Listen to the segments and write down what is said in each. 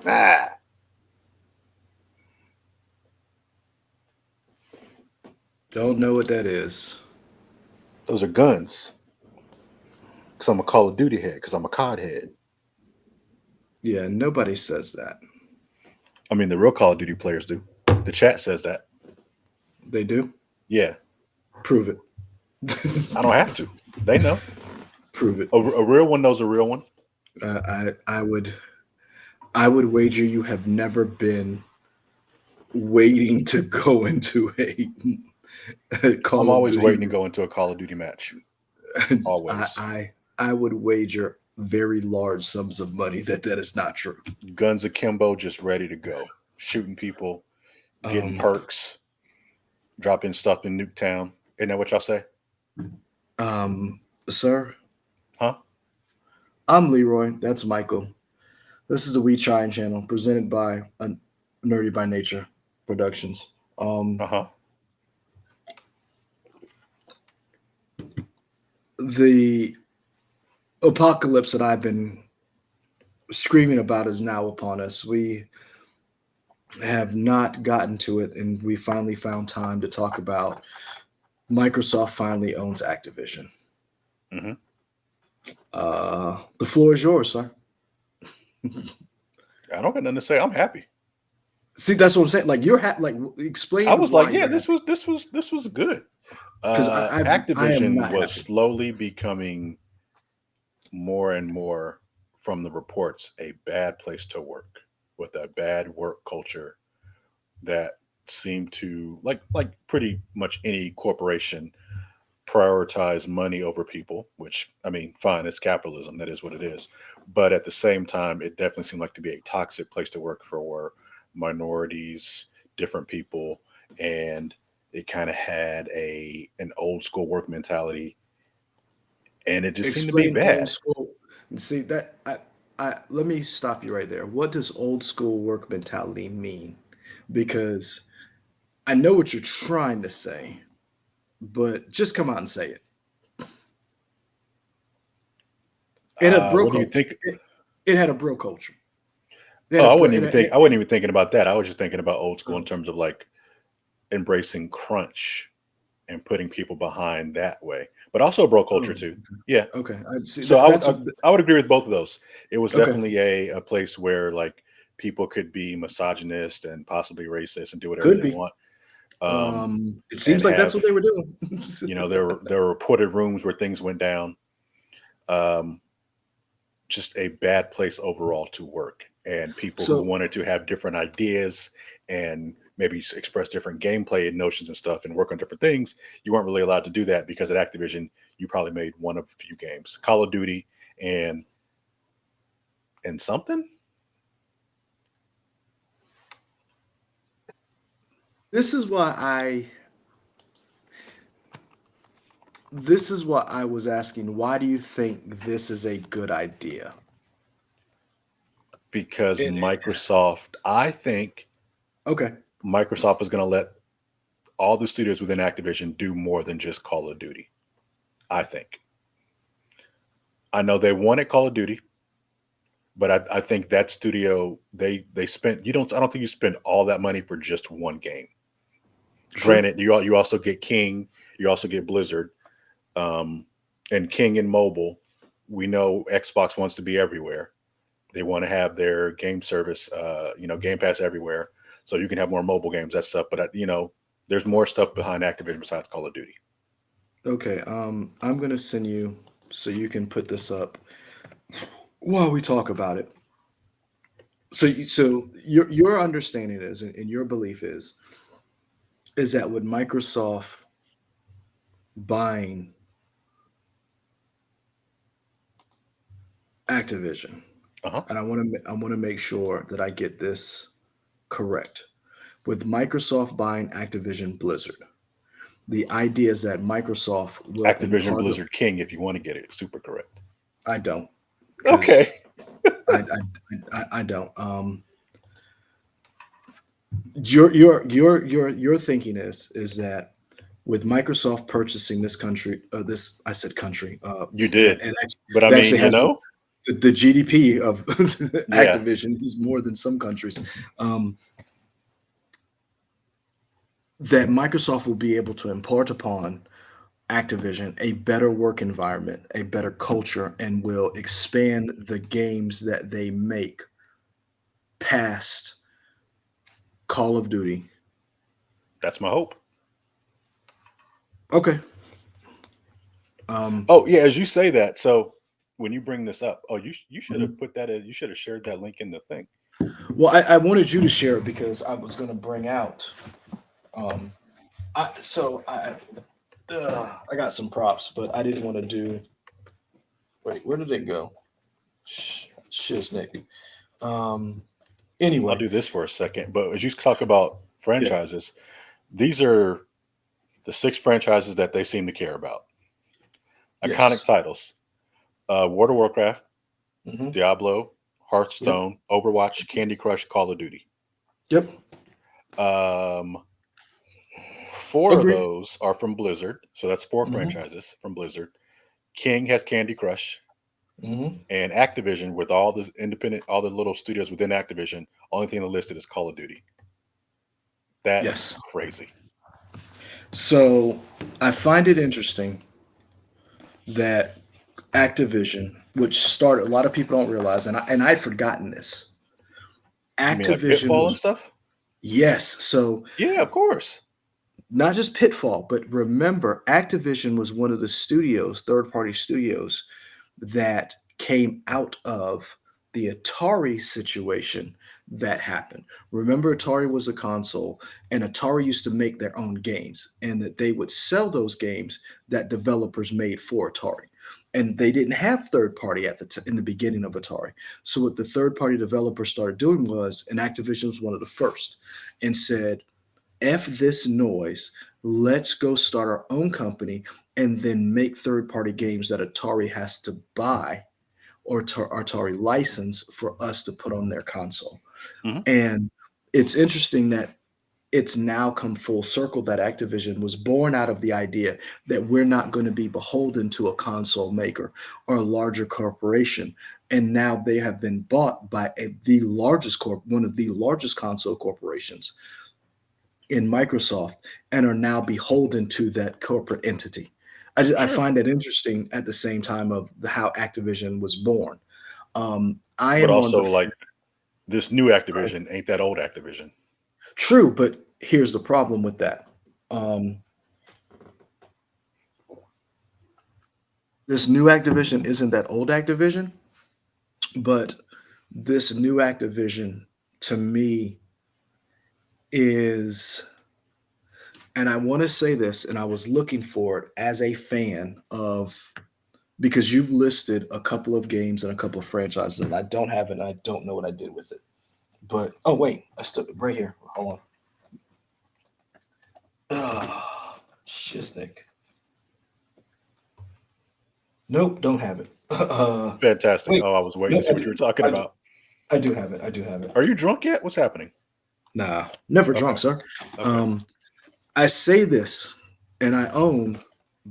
Ah, Don't know what that is. those are guns. Because I'm a Call of Duty head. Because I'm a COD head. Yeah, nobody says that. I mean, the real Call of Duty players do. The chat says that. They do. Yeah, Prove it. I don't have to. They know. Prove it. A real one knows a real one. I would wager you have never been waiting to go into a I'm Call of always Duty. waiting to go into a Call of Duty match. I, Always. I I would wager very large sums of money that that is not true. Guns akimbo, just ready to go. Shooting people, getting Um, perks, dropping stuff in Nuketown. Isn't that what y'all say? um, Sir, Huh? I'm Leroy. That's Michael. This is the We Chine channel presented by Nerdy by Nature Productions. Um, Uh huh. the apocalypse that I've been screaming about is now upon us. We have not gotten to it, and we finally found time to talk about Microsoft finally owns Activision. Hmm. The floor is yours, sir. I don't got nothing to say. I'm happy. See, that's what I'm saying. Like like I explain was why like, yeah, you're happy. this was good. Because I am Activision not was happy. slowly becoming more and more, from the reports, a bad place to work with a bad work culture that seemed to, like pretty much any corporation, prioritize money over people. Which, I mean, fine, it's capitalism. That is what it is. But at the same time, it definitely seemed like to be a toxic place to work for minorities, different people, and it kind of had an old school work mentality, and it just seemed to be Explain old bad. school. See that I let me stop you right there. What does old school work mentality mean? Because I know what you're trying to say, but just come out and say it. It had bro What do you culture. think? It had a bro culture. It had Oh, a I bro. wouldn't even think. I wasn't even thinking about that. I was just thinking about old school in Oh, terms of like embracing crunch and putting people behind that way, but also bro culture oh, too. Yeah. okay. I see So that. I would That's I, I would agree with both of those. It was okay. definitely a place where like people could be misogynist and possibly racist and do whatever Could they be. want, um, It and seems like that's have, what they were doing. there were reported rooms where things went down. Um, just a bad place overall to work, and people who So wanted to have different ideas and maybe express different gameplay and notions and stuff and work on different things, you weren't really allowed to do that because at Activision you probably made one of a few games, Call of Duty and something. this is why I this is what I was asking. Why do you think this is a good idea? Because It, Microsoft, I think okay. Microsoft is going to let all the studios within Activision do more than just Call of Duty. I think. I know they wanted Call of Duty, but I think that studio, they spent, you don't, I don't think you spend all that money for just one game. True. Granted, you also get King, you also get Blizzard, um, and King in mobile. We know Xbox wants to be everywhere. They want to have their game service, Game Pass everywhere, so you can have more mobile games, that stuff. But there's more stuff behind Activision besides Call of Duty. Okay. I'm gonna send you so you can put this up while we talk about it. So your understanding is, and your belief is that with Microsoft buying Activision, Uh huh. and I want to make sure that I get this correct. With Microsoft buying Activision Blizzard, the idea is that Microsoft will Activision embargo. Blizzard King, if you want to get it super correct. I don't, Okay. because I don't. Your thinking is that with Microsoft purchasing this country, this I said country, You did, and but I it mean, actually has been, the GDP of Yeah, Activision is more than some countries. Um, that Microsoft will be able to impart upon Activision a better work environment, a better culture, and will expand the games that they make past Call of Duty. that's my hope. Okay. Um, Oh yeah, as you say that, so when you bring this up, oh you should have mhm. put that in, you should have shared that link in the thing. Well, I wanted you to share it because I was going to bring out. Um, I got some props, but I didn't want to do. Wait, where did it go? Shiznick. Um, I'll anyway, do this for a second, but as you talk about yeah, franchises, these are the six franchises that they seem to care about. Iconic yes, titles: World of Warcraft, hmm, Diablo, yep, Hearthstone, Overwatch, Candy Crush, Call of Duty. yep, Um, four of agree. those are from Blizzard, so that's four Hmm, franchises from Blizzard. King has Candy Crush, hmm, and Activision, with all the independent, all the little studios within Activision, only thing listed is Call of Duty. That's yes. crazy. So I find it interesting that Activision, which started, a lot of people don't realize, and I'd forgotten this. You mean like Activision Pitfall and was, stuff? yes. So Yeah, of course. not just Pitfall, but remember, Activision was one of the studios, third party studios, that came out of the Atari situation that happened. Remember, Atari was a console, and Atari used to make their own games, and that they would sell those games that developers made for Atari. And they didn't have third party in the beginning of Atari. So what the third party developers started doing was, and Activision was one of the first, and said, F this noise. Let's go start our own company and then make third party games that Atari has to buy or Atari license for us to put on their console. Hmm. And it's interesting that it's now come full circle that Activision was born out of the idea that we're not going to be beholden to a console maker or a larger corporation. And now they have been bought by one of the largest console corporations in Microsoft and are now beholden to that corporate entity. I Sure. find that interesting at the same time of how Activision was born. I But am on also, the like, this new Activision ain't that old Activision. true, but here's the problem with that. Um, this new Activision isn't that old Activision, but this new Activision to me is, and I want to say this, and I was looking for it as a fan of because you've listed a couple of games and a couple of franchises, and I don't have it, and I don't know what I did with it. But oh wait, I still right here. Hold on. Shiznick. Nope, don't have it. Fantastic. Wait, Oh, I was waiting no, to see what you were talking I do, about. I do have it. I do have it. Are you drunk yet? What's happening? Nah, never Okay. drunk, sir. Okay. Um, I say this, and I own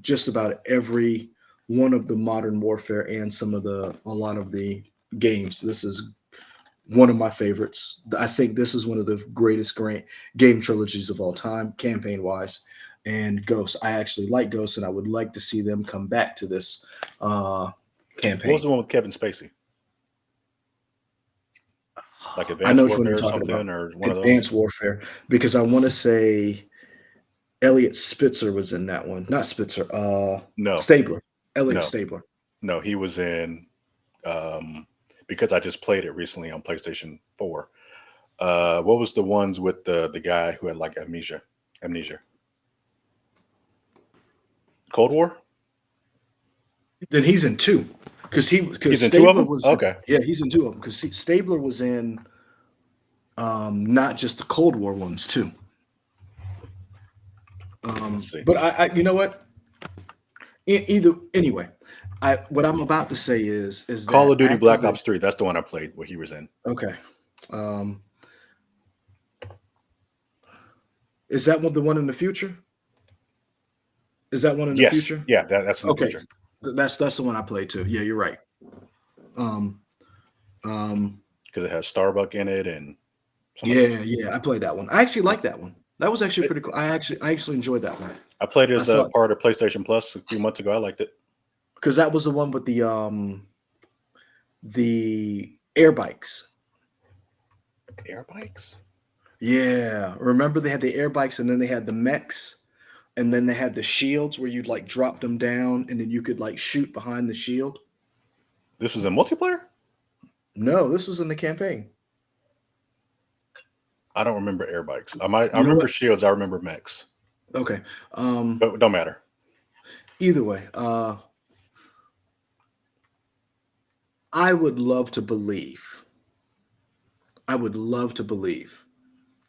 just about every one of the modern warfare and a lot of the games. This is one of my favorites. I think this is one of the greatest game trilogies of all time, campaign wise. And Ghost, I actually like Ghost, and I would like to see them come back to this uh, What was campaign. the one with Kevin Spacey? Like I know Advanced which one you're Warfare or talking about. something, or one of those? Advanced Warfare, because I want to say Elliot Spitzer was in that one. Not Spitzer, No, Stabler. Elliot no, Stabler. no. He was in, um, because I just played it recently on PlayStation 4. What was the ones with the guy who had like amnesia? Amnesia. Cold War? Then he's in two, because He's in two of Stabler them? was in, Okay. yeah, he's in two of them because Stabler was in not just the Cold War ones too. Let's see. But you know what? Either anyway, I what I'm about to say is Call of that Duty Black Activision. Ops 3. That's the one I played where he was in. Okay, um, is that one the one in the future? Is that one in the Yes. future? Yeah, that's in the Okay, future. that's the one I played too. Yeah, you're right. Um, um, because it has Starbuck in it and some other. yeah, yeah, I played that one. I actually Yeah. like that one. That was actually It, pretty cool. I actually enjoyed that one. I played it I as a thought part of PlayStation Plus a few months ago. I liked it. because that was the one with the air bikes. Air bikes. Yeah, remember they had the air bikes and then they had the mechs and then they had the shields where you'd like drop them down and then you could like shoot behind the shield. This was in multiplayer. No, this was in the campaign. I don't remember air bikes. I might. I You know remember what? shields. I remember mechs, Okay. Um, but it don't matter. Either way, I would love to believe. I would love to believe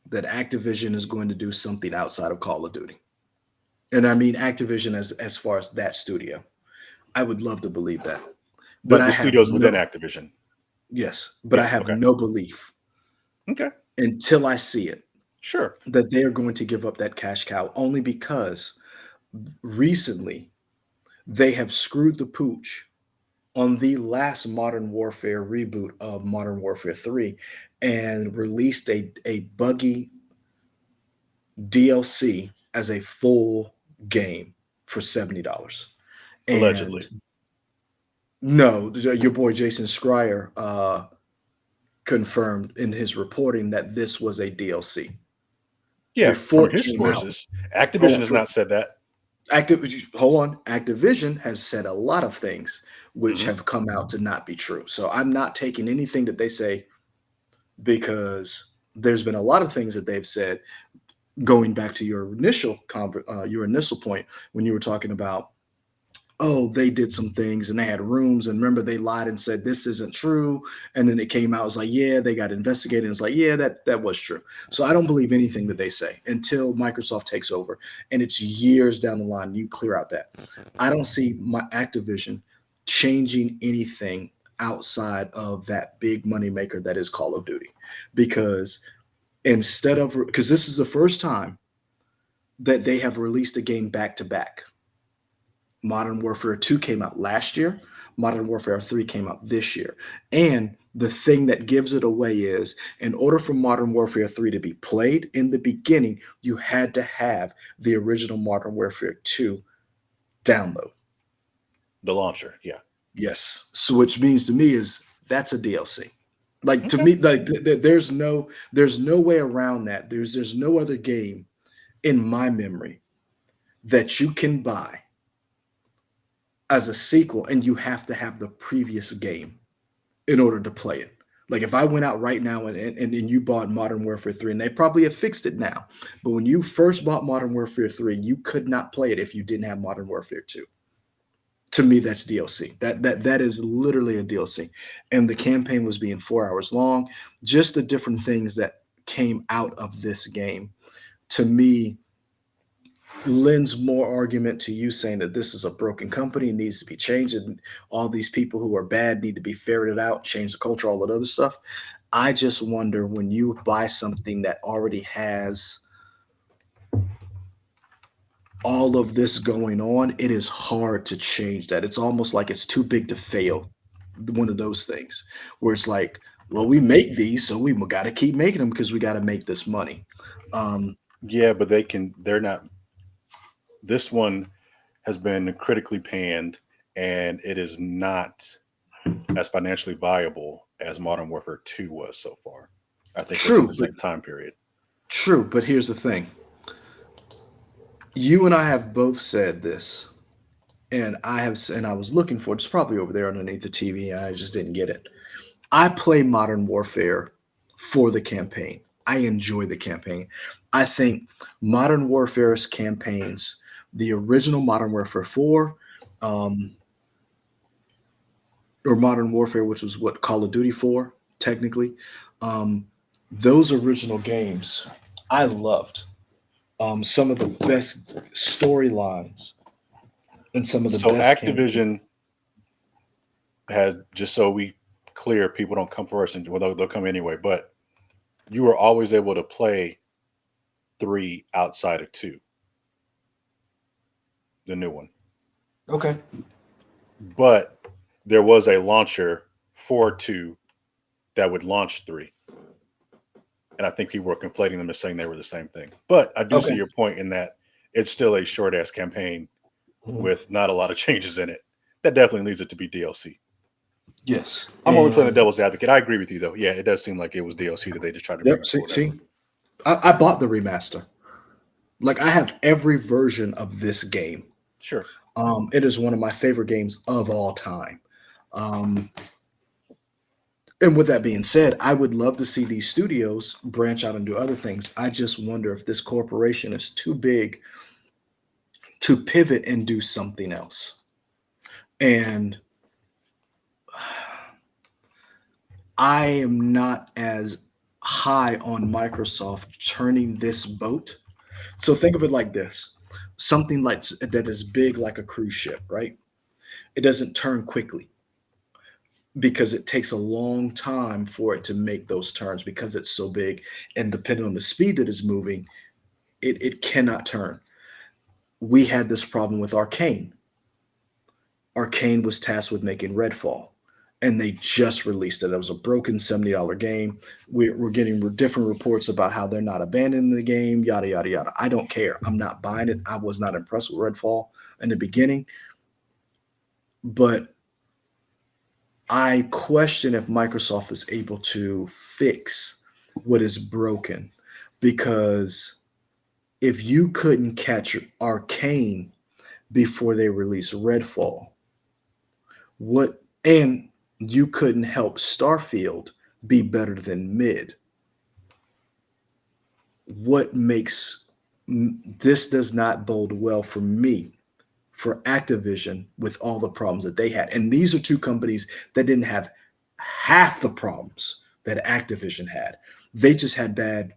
that Activision is going to do something outside of Call of Duty. And I mean Activision as far as that studio. I would love to believe that. The But I the have studios within no Activision. yes, but I Yeah. have Okay. no belief Okay. until I see it Sure. that they are going to give up that cash cow only because recently they have screwed the pooch on the last Modern Warfare reboot of Modern Warfare 3 and released a buggy DLC as a full game for $70. And Allegedly. no, your boy Jason Schreier confirmed in his reporting that this was a DLC Yeah. before From it his came out. sources, Activision Oh, has for not said that. Hold on. Activision has said a lot of things which Hmm. have come out to not be true. So I'm not taking anything that they say because there's been a lot of things that they've said going back to your initial point when you were talking about oh, they did some things and they had rooms. And remember, they lied and said this isn't true. And then it came out, it was like, yeah, they got investigated. And it's like, yeah, that was true. So I don't believe anything that they say until Microsoft takes over. And it's years down the line, you clear out that. I don't see my Activision changing anything outside of that big money maker that is Call of Duty. Because because this is the first time that they have released a game back to back. Modern Warfare 2 came out last year. Modern Warfare 3 came out this year. And the thing that gives it away is in order for Modern Warfare 3 to be played in the beginning, you had to have the original Modern Warfare 2 download. The launcher. Yeah. Yes. So which means to me is that's a DLC. Like to Okay. me, like there's no way around that. There's no other game in my memory that you can buy as a sequel and you have to have the previous game in order to play it. Like if I went out right now and you bought Modern Warfare 3, and they probably have fixed it now, but when you first bought Modern Warfare 3, you could not play it if you didn't have Modern Warfare 2. To me, that's DLC. That is literally a DLC. And the campaign was being 4 hours long. Just the different things that came out of this game to me lends more argument to you saying that this is a broken company, needs to be changed, and all these people who are bad need to be ferreted out, change the culture, all that other stuff. I just wonder when you buy something that already has all of this going on, it is hard to change that. It's almost like it's too big to fail. One of those things where it's like, well, we make these, so we got to keep making them because we got to make this money. Um, Yeah, but they can. They're not. This one has been critically panned, and it is not as financially viable as Modern Warfare 2 was so far. I think within the true, but same time period. here's the thing. You and I have both said this, and I was looking for it. It's probably over there underneath the TV. I just didn't get it. I play Modern Warfare for the campaign. I enjoy the campaign. I think Modern Warfare's campaigns, the original Modern Warfare 4, um, or Modern Warfare, which was what Call of Duty 4, technically, um, those original games I loved. Some of the best storylines and some of the So best campaigns. Activision had, just so we clear, people don't come first, and well, they'll come anyway. But you were always able to play 3 outside of 2, the new one. Okay. But there was a launcher for two that would launch three. And I think people were conflating them and saying they were the same thing. But I do see Okay. your point in that it's still a short ass campaign Mhm. with not a lot of changes in it. That definitely leads it to be DLC. Yes. I'm only playing the And devil's advocate. I agree with you though. Yeah, it does seem like it was DLC that they just tried to bring yep. back or See, whatever. see, I bought the remaster. Like I have every version of this game. Sure. It is one of my favorite games of all time. Um, and with that being said, I would love to see these studios branch out and do other things. I just wonder if this corporation is too big to pivot and do something else. And I am not as high on Microsoft turning this boat. So think of it like this: something like that is big like a cruise ship, right? It doesn't turn quickly because it takes a long time for it to make those turns because it's so big. And depending on the speed that it's moving, it cannot turn. We had this problem with Arcane. Arcane was tasked with making Redfall, and they just released it. It was a broken $70 game. We're getting different reports about how they're not abandoning the game, yada, yada, yada. I don't care. I'm not buying it. I was not impressed with Redfall in the beginning, but I question if Microsoft is able to fix what is broken because if you couldn't catch Arcane before they release Redfall, what and you couldn't help Starfield be better than mid. What makes this does not bode well for me for Activision with all the problems that they had. And these are two companies that didn't have half the problems that Activision had. They just had bad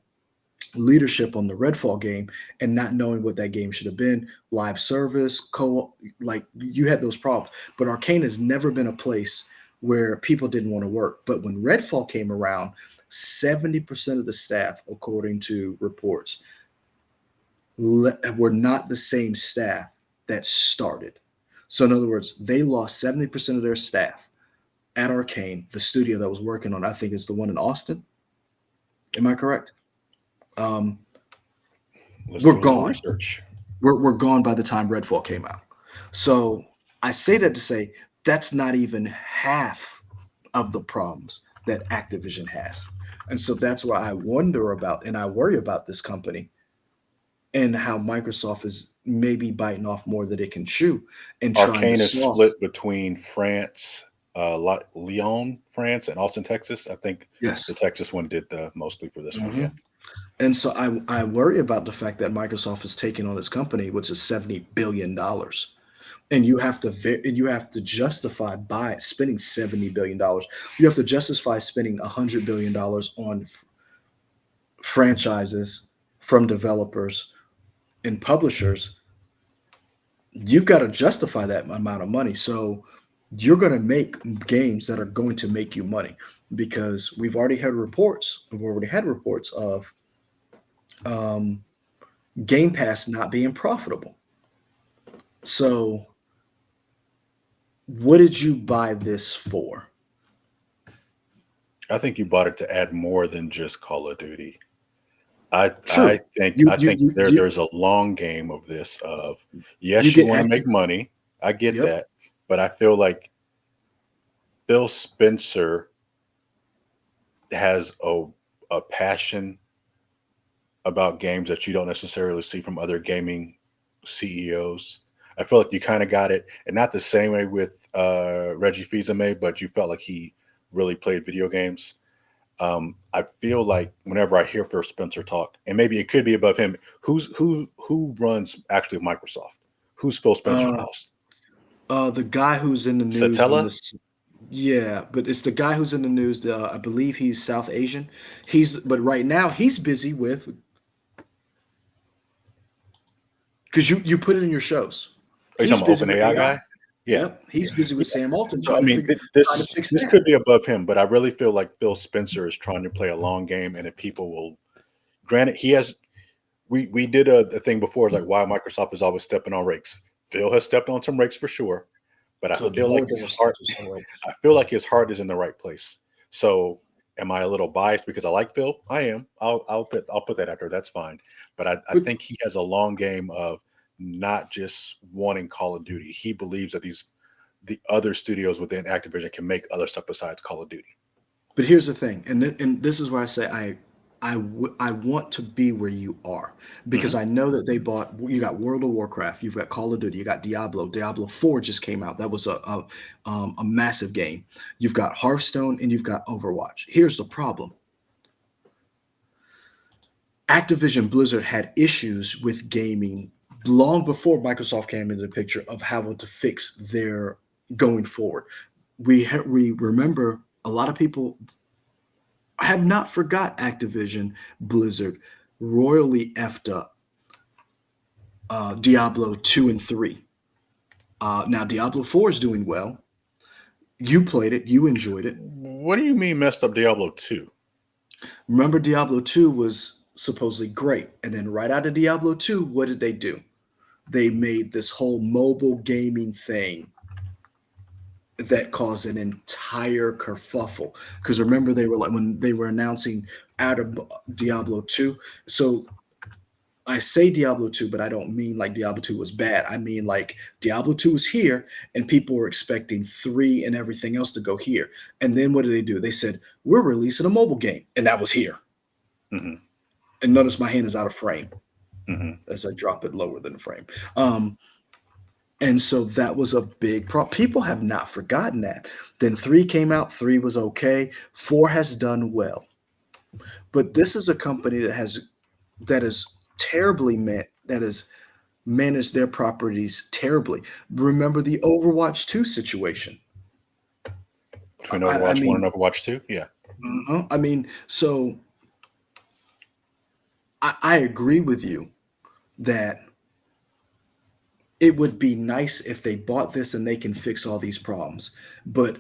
leadership on the Redfall game and not knowing what that game should have been, live service, co like you had those problems. But Arcane has never been a place where people didn't want to work. But when Redfall came around, 70% of the staff, according to reports, were not the same staff that started. So, in other words, they lost 70% of their staff at Arcane, the studio that was working on, I think is the one in Austin. Am I correct? Um, Let's we're do a little gone. research. We're gone by the time Redfall came out. So I say that to say that's not even half of the problems that Activision has. And so that's why I wonder about and I worry about this company and how Microsoft is maybe biting off more that it can chew and trying to Arcane is solve. split between France, Lyon, France, and Austin, Texas. I think the Yes. Texas one did mostly for this one. Hmm. Yeah. And so I worry about the fact that Microsoft is taking on this company, which is $70 billion, and you have to justify by spending $70 billion. You have to justify spending $100 billion on franchises from developers and publishers. You've got to justify that amount of money. So you're going to make games that are going to make you money because we've already had reports of um, Game Pass not being profitable. So what did you buy this for? I think you bought it to add more than just Call of Duty. I True. I think You I you think you you there's a long game of this of you yes, you get want to active. make money. I get Yep. that. But I feel like Phil Spencer has a passion about games that you don't necessarily see from other gaming CEOs. I feel like you kind of got it, and not the same way with Reggie Fils-Aimé, but you felt like he really played video games. I feel like whenever I hear Phil Spencer talk, and maybe it could be above him, who runs actually Microsoft? Who's Phil Spencer's Uh, boss? the guy who's in the news on Satella? this. Yeah, but it's the guy who's in the news. I believe he's South Asian. But right now he's busy with because you put it in your shows. Are you He's talking about busy Open with AI AI. guy? Yeah. Yep, he's busy Yeah. with Sam Alton So I mean, trying to this fix this that. could be above him, but I really feel like Phil Spencer is trying to play a long game, and if people will, granted, he has. We did a thing before, like why Microsoft is always stepping on rakes. Phil has stepped on some rakes for sure, but I Good feel like lord, there his were heart still some levels. I feel like his heart is in the right place. So am I a little biased because I like Phil? I am. I'll put that out there. That's fine. But I But think he has a long game of not just wanting Call of Duty. He believes that the other studios within Activision can make other stuff besides Call of Duty. But here's the thing, and this is why I say I want to be where you are because Hmm. I know that they bought. You got World of Warcraft, you've got Call of Duty, you got Diablo. Diablo 4 just came out. That was a massive game. You've got Hearthstone and you've got Overwatch. Here's the problem: Activision Blizzard had issues with gaming long before Microsoft came into the picture of how to fix their going forward. We remember a lot of people have not forgot Activision Blizzard royally effed up Diablo 2 and 3. Now, Diablo 4 is doing well. You played it, you enjoyed it. What do you mean messed up Diablo 2? Remember, Diablo 2 was supposedly great. And then, right out of Diablo 2, what did they do? They made this whole mobile gaming thing that caused an entire kerfuffle. Because remember, they were like, when they were announcing out of Diablo 2. So I say Diablo 2, but I don't mean like Diablo 2 was bad. I mean like Diablo 2 was here and people were expecting 3 and everything else to go here. And then what did they do? They said, we're releasing a mobile game. And that was here. Hmm. And notice my hand is out of frame Hmm. as I drop it lower than the frame. Um, and so that was a big problem. People have not forgotten that. Then 3 came out, 3 was okay, 4 has done well. But this is a company that is terribly meant that is manage their properties terribly. Remember the Overwatch 2 situation. Between I Overwatch 1 mean, and Overwatch 2? Yeah. I mean, so I agree with you that it would be nice if they bought this and they can fix all these problems. But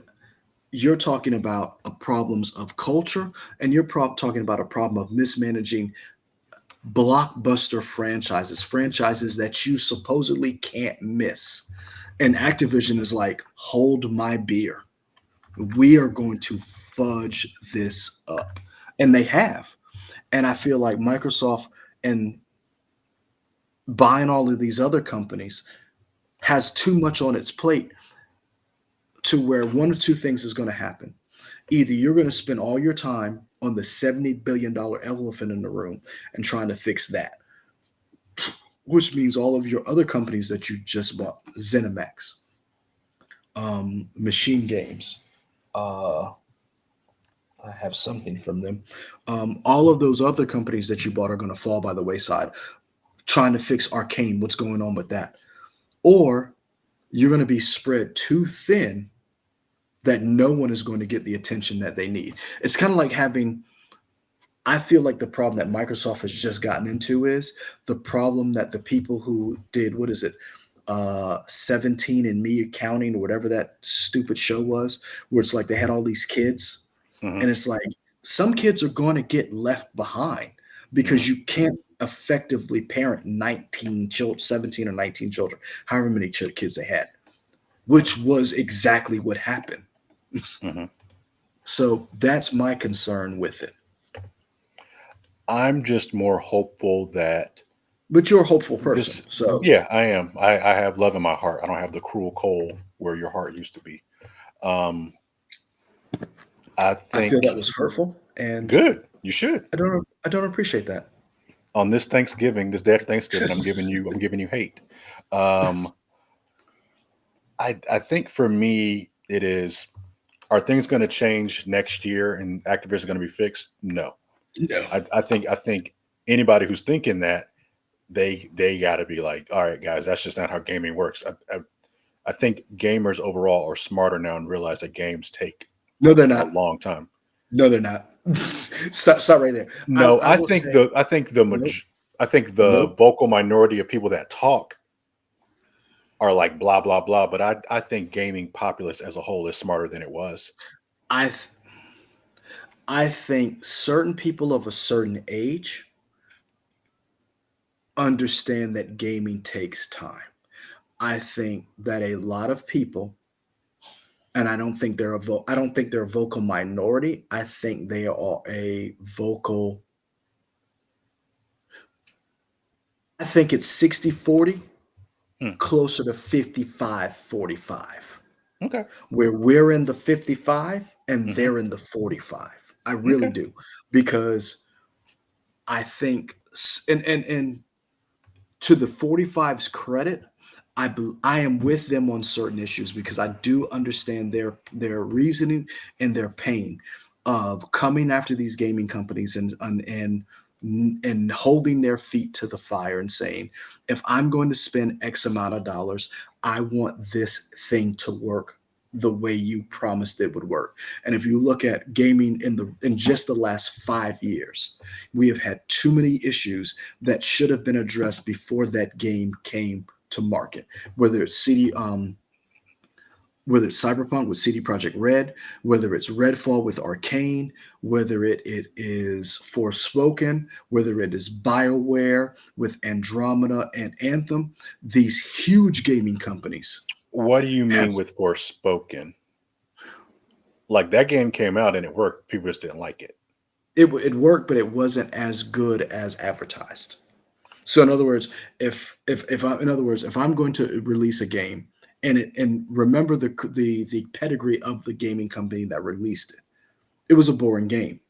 you're talking about problems of culture, and you're talking about a problem of mismanaging blockbuster franchises that you supposedly can't miss. And Activision is like, hold my beer. We are going to fudge this up. And they have. And I feel like Microsoft and buying all of these other companies has too much on its plate to where one of two things is going to happen. Either you're going to spend all your time on the $70 billion elephant in the room and trying to fix that, which means all of your other companies that you just bought, ZeniMax, Machine Games, uh, I have something from them. All of those other companies that you bought are going to fall by the wayside. Trying to fix Arcane, what's going on with that? Or you're going to be spread too thin that no one is going to get the attention that they need. It's kind of like having, I feel like the problem that Microsoft has just gotten into is the problem that the people who did, what is it, 17 and Me Accounting or whatever that stupid show was, where it's like they had all these kids. Hmm. And it's like some kids are going to get left behind Hmm. because you can't effectively parent 19 children, 17 or 19 children, however many kids they had, which was exactly what happened. Hmm. So that's my concern with it. I'm just more hopeful that But you're a hopeful person. this, So yeah, I am. I have love in my heart. I don't have the cruel cold where your heart used to be. Um, I I feel that think was hurtful and good. You should. I don't appreciate that. On this Thanksgiving, this day after Thanksgiving, I'm giving you hate. Um, I think for me it is. Are things going to change next year and Activision going to be fixed? No. No. I think anybody who's thinking that they got to be like, all right, guys, that's just not how gaming works. I think gamers overall are smarter now and realize that games take No, they're a not. long time. No, they're not. Stop right there. No, I will say nope, I think the nope. vocal minority of people that talk are like blah blah blah. But I think gaming populace as a whole is smarter than it was. I th- I think certain people of a certain age understand that gaming takes time. I think that a lot of people and I don't think they're a vocal minority. I think they are a vocal. I think it's 60-40, Hmm. closer to 55-45, Okay. where we're in the 55 and Hmm. they're in the 45. I really Okay. do, because I think, and to the 45's credit, I am with them on certain issues because I do understand their reasoning and their pain of coming after these gaming companies and holding their feet to the fire and saying, if I'm going to spend X amount of dollars, I want this thing to work the way you promised it would work. And if you look at gaming in just the last 5 years, we have had too many issues that should have been addressed before that game came to market. Whether it's whether it's Cyberpunk with CD Projekt Red, whether it's Redfall with Arcane, whether it is Forspoken, whether it is BioWare with Andromeda and Anthem, these huge gaming companies What do you have mean with Forspoken? Like that game came out and it worked. People just didn't like it. it worked, but it wasn't as good as advertised. So in other words, if I in other words, if I'm going to release a game and remember the pedigree of the gaming company that released it, it was a boring game.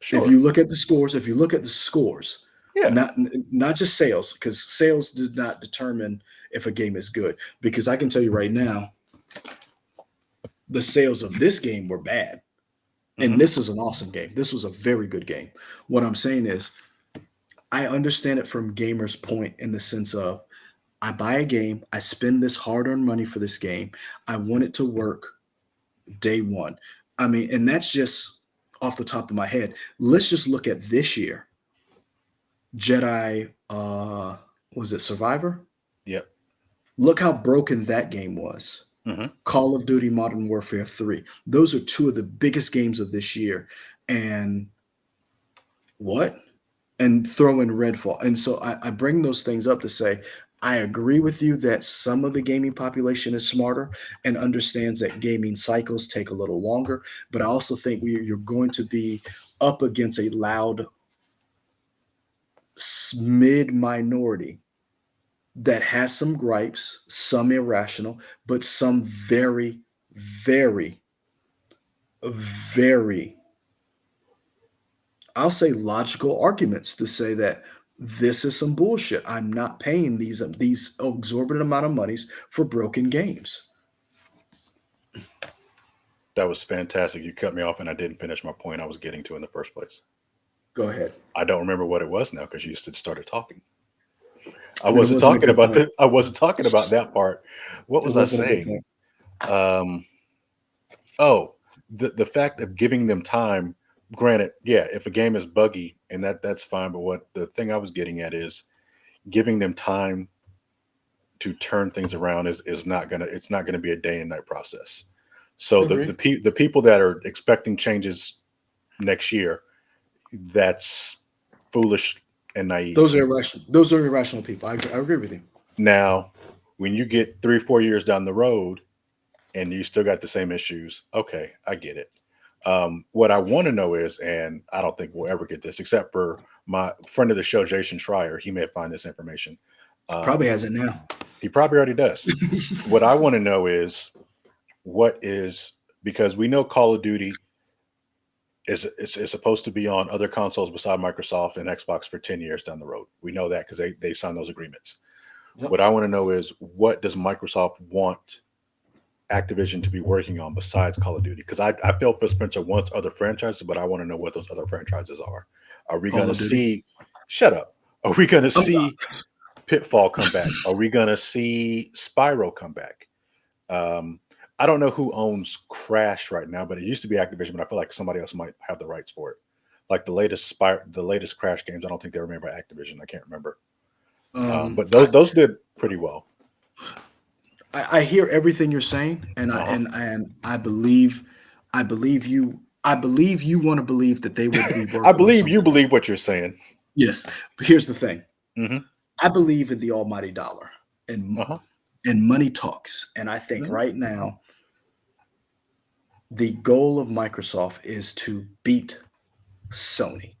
If Sure. you look at the scores, if you look at the scores, Yeah. not just sales, because sales did not determine if a game is good. Because I can tell you right now, the sales of this game were bad, and Hmm. this is an awesome game. This was a very good game. What I'm saying is, I understand it from gamers' point in the sense of I buy a game, I spend this hard earned money for this game. I want it to work day one. I mean, and that's just off the top of my head. Let's just look at this year. Jedi, was it Survivor? Yep. Look how broken that game was. Hmm. Call of Duty Modern Warfare 3. Those are two of the biggest games of this year. And what? And throw in Redfall. And so I bring those things up to say, I agree with you that some of the gaming population is smarter and understands that gaming cycles take a little longer. But I also think you're going to be up against a loud mid minority that has some gripes, some irrational, but some very, very, very, I'll say logical arguments to say that this is some bullshit. I'm not paying these exorbitant amount of monies for broken games. That was fantastic. You cut me off and I didn't finish my point I was getting to in the first place. Go ahead. I don't remember what it was now because you just started talking. I Then it wasn't wasn't a talking good about point. the I wasn't talking about that part. What It was I wasn't a good saying? point. Um oh, the fact of giving them time, granted, yeah, if a game is buggy and that's fine, but what the thing I was getting at is giving them time to turn things around is not gonna it's not gonna be a day and night process. So Agree. the people that are expecting changes next year, that's foolish and naive. Those are irrational. Those are irrational people. I agree with you. Now, when you get 3 4 years down the road and you still got the same issues, okay, I get it. What I want to know is, and I don't think we'll ever get this, except for my friend of the show, Jason Schreier. He may find this information. Probably Um, has it now. he probably already does. What I want to know is what is because we know Call of Duty is supposed to be on other consoles beside Microsoft and Xbox for 10 years down the road. We know that because they signed those agreements. Yep. What I want to know is what does Microsoft want Activision to be working on besides Call of Duty? Because I feel Phil Spencer wants other franchises, but I want to know what those other franchises are. Are we going Call to of Duty. see? Shut up. Are we going to I'm see Pitfall come back? Are we going to see Spyro come back? Um, I don't know who owns Crash right now, but it used to be Activision, but I feel like somebody else might have the rights for it. Like the latest Crash games, I don't think they were made by Activision. I can't remember, um, but those did pretty well. I hear everything you're saying, and Uh I believe you. I believe you want to believe that they will huh. be I working on believe you something else. believe what you're saying. Yes, but here's the thing. Hmm. I believe in the almighty dollar, and Uh huh. and money talks. And I think Hmm. right now, The goal of Microsoft is to beat Sony.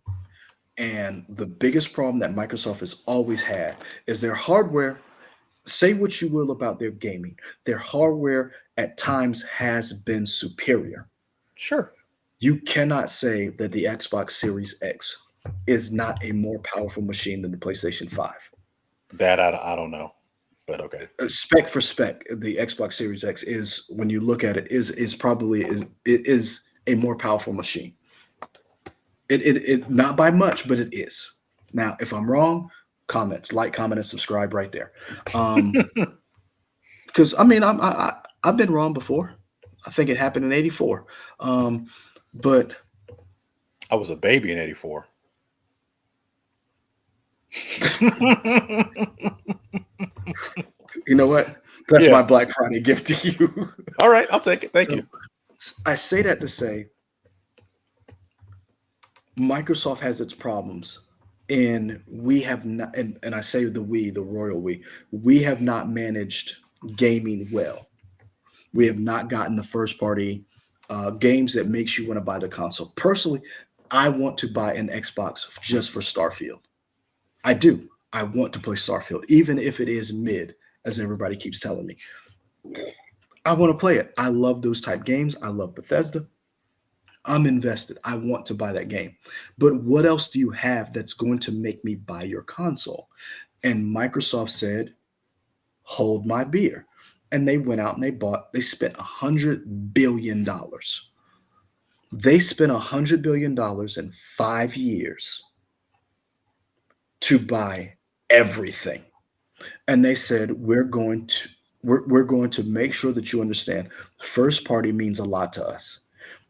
And the biggest problem that Microsoft has always had is their hardware. Say what you will about their gaming, their hardware at times has been superior. Sure. You cannot say that the Xbox Series X is not a more powerful machine than the PlayStation 5. That I don't know, but okay. Spec for spec, the Xbox Series X is, when you look at it, is probably it is a more powerful machine. It not by much, but it is. Now, if I'm wrong, comments, like, comment, and subscribe right there. Because I mean, I've been wrong before. I think it happened in '84. But I was a baby in '84. you know what? That's Yeah. my Black Friday gift to you. All right, I'll take it. Thank you. So I say that to say Microsoft has its problems, and we have not. And I say the royal we have not managed gaming well. We have not gotten the first party games that makes you want to buy the console. Personally, I want to buy an Xbox just for Starfield. I do. I want to play Starfield, even if it is mid, as everybody keeps telling me. I want to play it. I love those type games. I love Bethesda. I'm invested. I want to buy that game. But what else do you have that's going to make me buy your console? And Microsoft said, hold my beer. And they went out and they spent $100 billion. They spent $100 billion in 5 years to buy everything. And they said, we're going to make sure that you understand first party means a lot to us.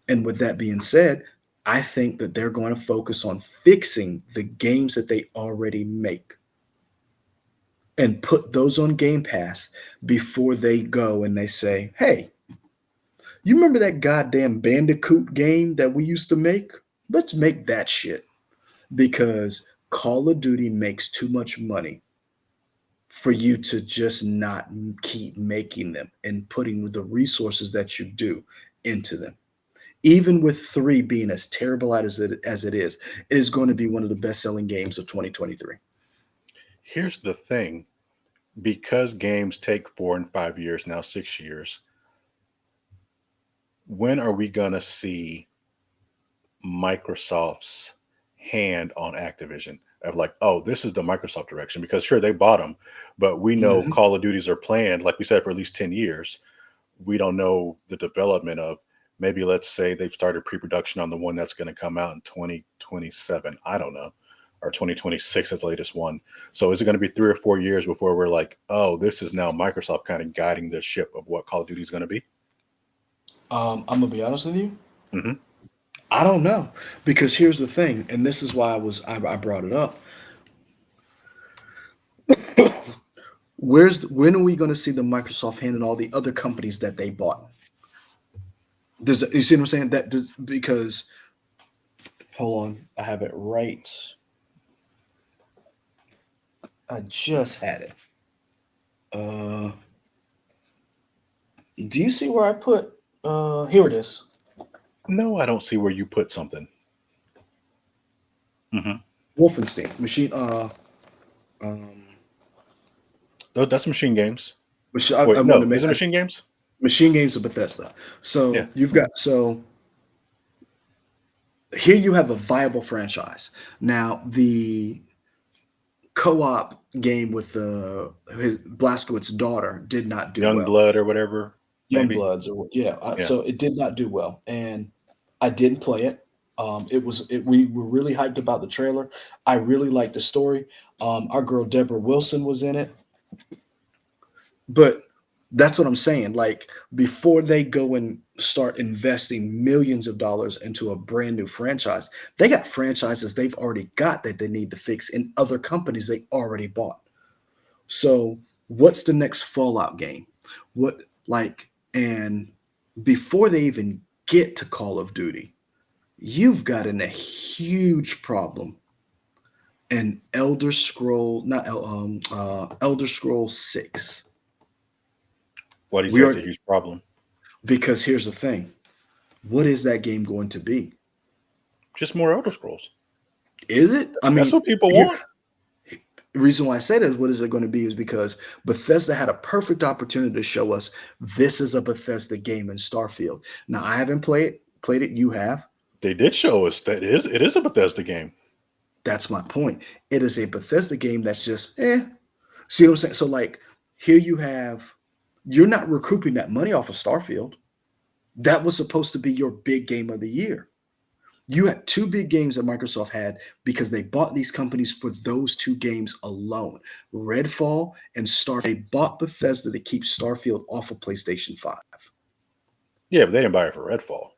And with that being said, I think that they're going to focus on fixing the games that they already make and put those on Game Pass before they go and they say, hey, you remember that goddamn Bandicoot game that we used to make? Let's make that shit, because Call of Duty makes too much money for you to just not keep making them and putting the resources that you do into them. Even with 3 being as terrible as it is going to be one of the best selling games of 2023. Here's the thing, because games take 4 and 5 years, now 6 years, when are we going to see Microsoft's hand on Activision? Of like, oh, this is the Microsoft direction. Because sure, they bought them, but we know Mhm. Call of Duties are planned, like we said, for at least 10 years. We don't know the development of, maybe let's say they've started pre-production on the one that's going to come out in 2027. I don't know. Or 2026 as the latest one. So is it going to be 3 or 4 years before we're like, oh, this is now Microsoft kind of guiding the ship of what Call of Duty is going to be? I'm gonna be honest with you. Hmm. I don't know, because here's the thing, and this is why I brought it up. When are we going to see the Microsoft hand and all the other companies that they bought? Does you see what I'm saying? That does, because hold on, I have it right. I just had it. Uh, do you see where I put? Here it is. No, I don't see where you put something. Hmm. Wolfenstein machine. Um, That's Machine Games. I Wait, want to no, make is it Machine Games? Machine Games of Bethesda. Yeah. So you've got here you have a viable franchise. Now the co-op game with his Blazkowicz's daughter did not do Young well. Blood or whatever, Young maybe. Bloods, or yeah, Yeah. so it did not do well, and I didn't play it. We were really hyped about the trailer. I really liked the story. Our girl Deborah Wilson was in it, but that's what I'm saying. Like, before they go and start investing millions of dollars into a brand new franchise, they got franchises they've already got that they need to fix in other companies they already bought. So, what's the next Fallout game? What, like, and before they even get to Call of Duty, you've got a huge problem in Elder Scroll, not Elder Scroll 6. What do you We say it's are a huge problem? Because here's the thing. What is that game going to be? Just more Elder Scrolls. Is it? I That's mean, what people here, want. the reason why I say that is what is it going to be is because Bethesda had a perfect opportunity to show us this is a Bethesda game in Starfield. Now I haven't played it. You have. They did show us that it is a Bethesda game. That's my point. It is a Bethesda game that's just See what I'm saying? So like here you have, you're not recouping that money off of Starfield. That was supposed to be your big game of the year. You had two big games that Microsoft had because they bought these companies for those two games alone. Redfall and Star. They bought Bethesda to keep Starfield off of PlayStation 5. Yeah, but they didn't buy it for Redfall.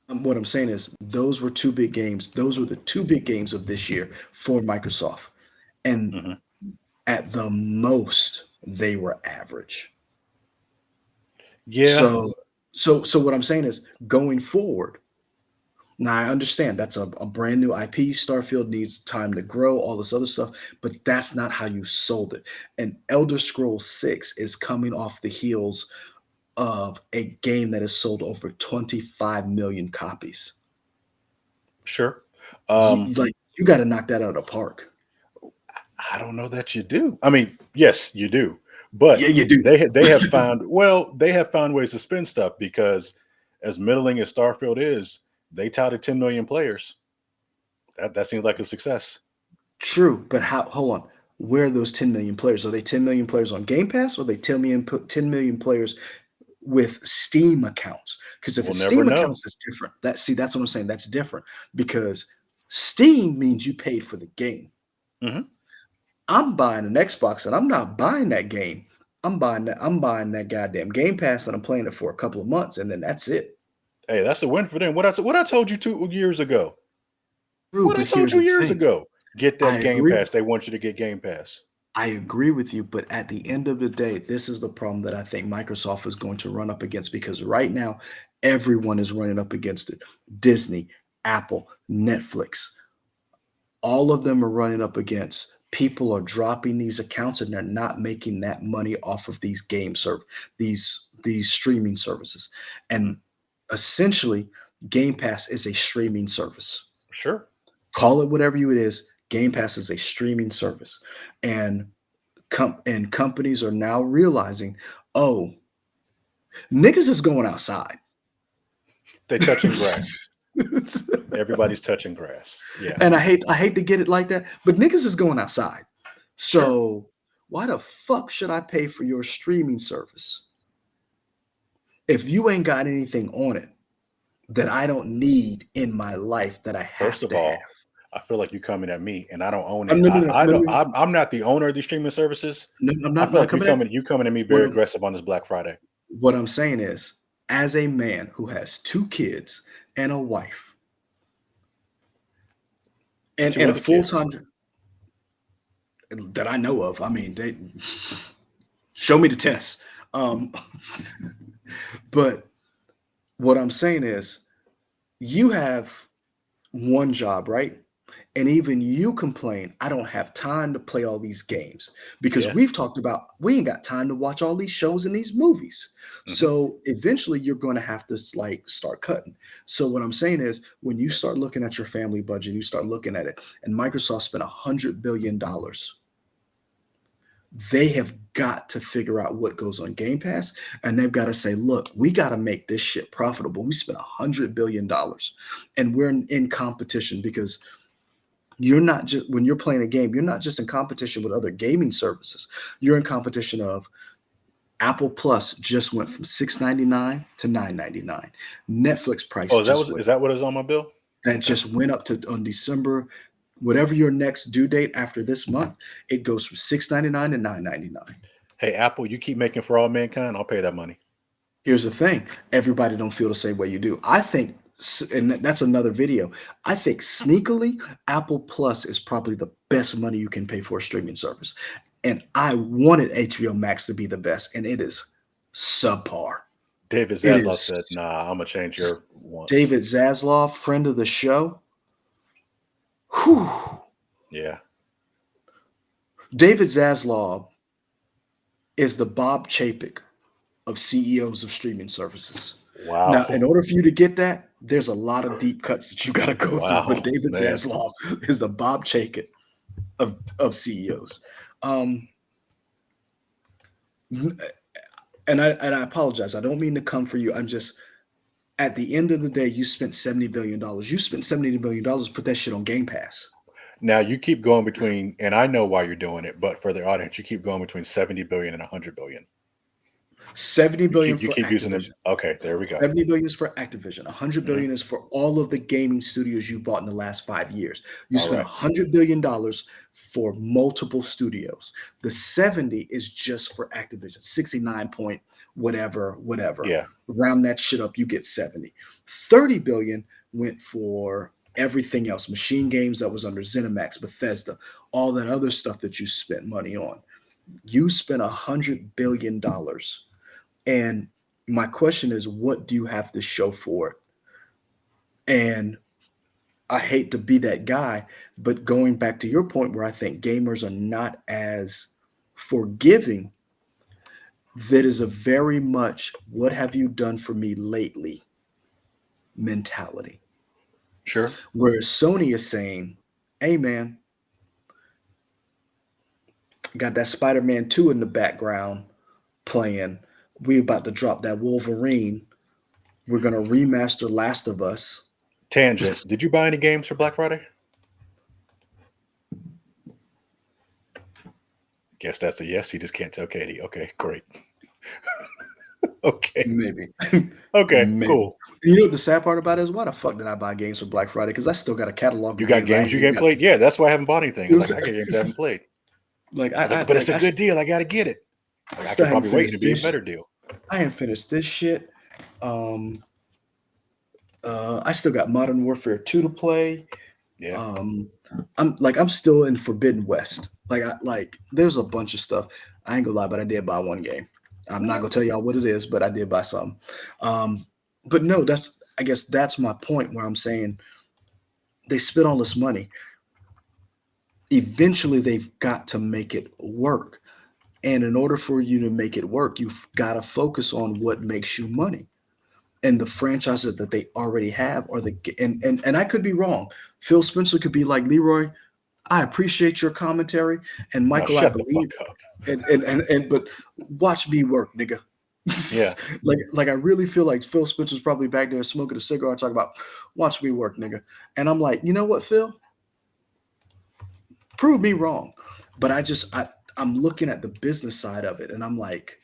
What I'm saying is those were two big games. Those were the two big games of this year for Microsoft. And Hmm. at the most, they were average. Yeah, So what I'm saying is going forward, now I understand that's a brand new IP. Starfield needs time to grow, all this other stuff, but that's not how you sold it. And Elder Scrolls 6 is coming off the heels of a game that has sold over 25 million copies. sure. You Um, like you got to knock that out of the park. I don't know that you do. I mean, yes, you do, Yeah, but you do. they have found ways to spin stuff because as middling as Starfield is, they touted 10 million players. That seems like a success. True, but how? Hold on. Where are those 10 million players? Are they 10 million players on Game Pass, or are they 10 million players with Steam accounts? Because if We'll it's never Steam know. accounts, that's different. That's what I'm saying. That's different because Steam means you paid for the game. Hmm. I'm buying an Xbox and I'm not buying that game. I'm buying that goddamn Game Pass and I'm playing it for a couple of months and then that's it. Hey, that's a win for them. What I told you 2 years ago. True, What I but told here's you the years thing. ago. Get I that Game agree. Pass. They want you to get Game Pass. I agree with you, but at the end of the day, this is the problem that I think Microsoft is going to run up against because right now, everyone is running up against it. Disney, Apple, Netflix, all of them are running up against. People are dropping these accounts and they're not making that money off of these these streaming services. Hmm. And essentially, Game Pass is a streaming service. Sure. Call it whatever you it is. Game Pass is a streaming service. And companies are now realizing, oh, niggas is going outside. They touching grass. Everybody's touching grass. Yeah. And I hate to get it like that, but niggas is going outside. Sure. So why the fuck should I pay for your streaming service if you ain't got anything on it that I don't need in my life that I First have of to have? all, I feel like you coming at me, and I don't own it. No, no, I, no, I no, don't. no, no, I'm not the owner of these streaming services. no, I'm I not feel not like coming at you. you coming at me What very aggressive on this Black Friday. what I'm saying is, as a man who has two kids and a wife and, Two and a other kids. full-time that I know of. I mean, they show me the test. Um, but what I'm saying is, you have one job, right? And even you complain, I don't have time to play all these games because Yeah. we've talked about we ain't got time to watch all these shows and these movies. Hmm. So eventually you're going to have to like start cutting. So what I'm saying is when you start looking at your family budget, you start looking at it, and Microsoft spent $100 billion, they have got to figure out what goes on Game Pass, and they've got to say, look, we got to make this shit profitable. We spent $100 billion, and we're in competition because you're not just when you're playing a game, you're not just in competition with other gaming services. You're in competition of Apple Plus just went from 6.99 to 9.99. Netflix price Oh, just went is that what is on my bill? that Okay. just went up to on December, whatever your next due date after this month, it goes from 6.99 to 9.99. Hey, Apple, you keep making for all mankind. I'll pay that money. Here's the thing, everybody don't feel the same way you do. I think, and that's another video. I think sneakily, Apple Plus is probably the best money you can pay for a streaming service. And I wanted HBO Max to be the best, and it is subpar. David It Zaslav said, is. "Nah, I'm gonna change your wants." David Zaslav, friend of the show. Whew. Yeah. David Zaslav is the Bob Chapek of CEOs of streaming services. Now, in Wow. order for you to get that, there's a lot of deep cuts that you got to go through. But Wow, David man. Zaslav is the Bob Chapek of CEOs. Um, and I apologize. I don't mean to come for you. I'm just at the end of the day, you spent $70 billion. You spent $70 billion. Put that shit on Game Pass. Now you keep going between, and I know why you're doing it, but for the audience, you keep going between 70 billion and 100 billion. 70 You billion keep you for keep using them. Activision. Okay, there we go. 70 billion is for Activision. 100 Hmm. billion is for all of the gaming studios you bought in the last 5 years. You All spent right. $100 billion for multiple studios. The 70 is just for Activision. 69 point whatever, whatever. Yeah. Round that shit up, you get 70. 30 billion went for everything else. Machine Games that was under ZeniMax, Bethesda, all that other stuff that you spent money on. You spent $100 billion. And my question is, what do you have to show for it? And I hate to be that guy, but going back to your point where I think gamers are not as forgiving, that is a very much what have you done for me lately mentality. Sure. Whereas Sony is saying, hey man, got that Spider-Man 2 in the background playing. We about to drop that Wolverine. We're gonna remaster Last of Us. Tangent. Did you buy any games for Black Friday? Guess that's a yes. He just can't tell Katie. Okay, great. Okay. Maybe. Okay, Maybe. cool. You know what the sad part about it is? Why the fuck did I buy games for Black Friday? Because I still got a catalog You of got games I games ain't you even can't got play? to. Yeah, that's why I haven't bought anything. I You was know like, I what got I'm games I saying? haven't played. Like I was like, but it's a good deal. I got to get it. I Like I still could haven't probably wait and finished it'd be a this. better deal. I haven't finished this shit. Um, I still got Modern Warfare 2 to play. Yeah. Um, I'm still in Forbidden West. There's a bunch of stuff. I ain't gonna lie, but I did buy one game. I'm not gonna tell y'all what it is, but I did buy some. Um, but no, that's I guess that's my point where I'm saying they spent all this money. Eventually they've got to make it work. And in order for you to make it work, you've got to focus on what makes you money. And the franchises that they already have are and I could be wrong. Phil Spencer could be like, Leroy, I appreciate your commentary. And Now Michael, I shut the fuck believe up. but watch me work, nigga. Yeah. like I really feel like Phil Spencer's probably back there smoking a cigar talking about watch me work, nigga. And I'm like, you know what, Phil? Prove me wrong. But I'm looking at the business side of it and I'm like,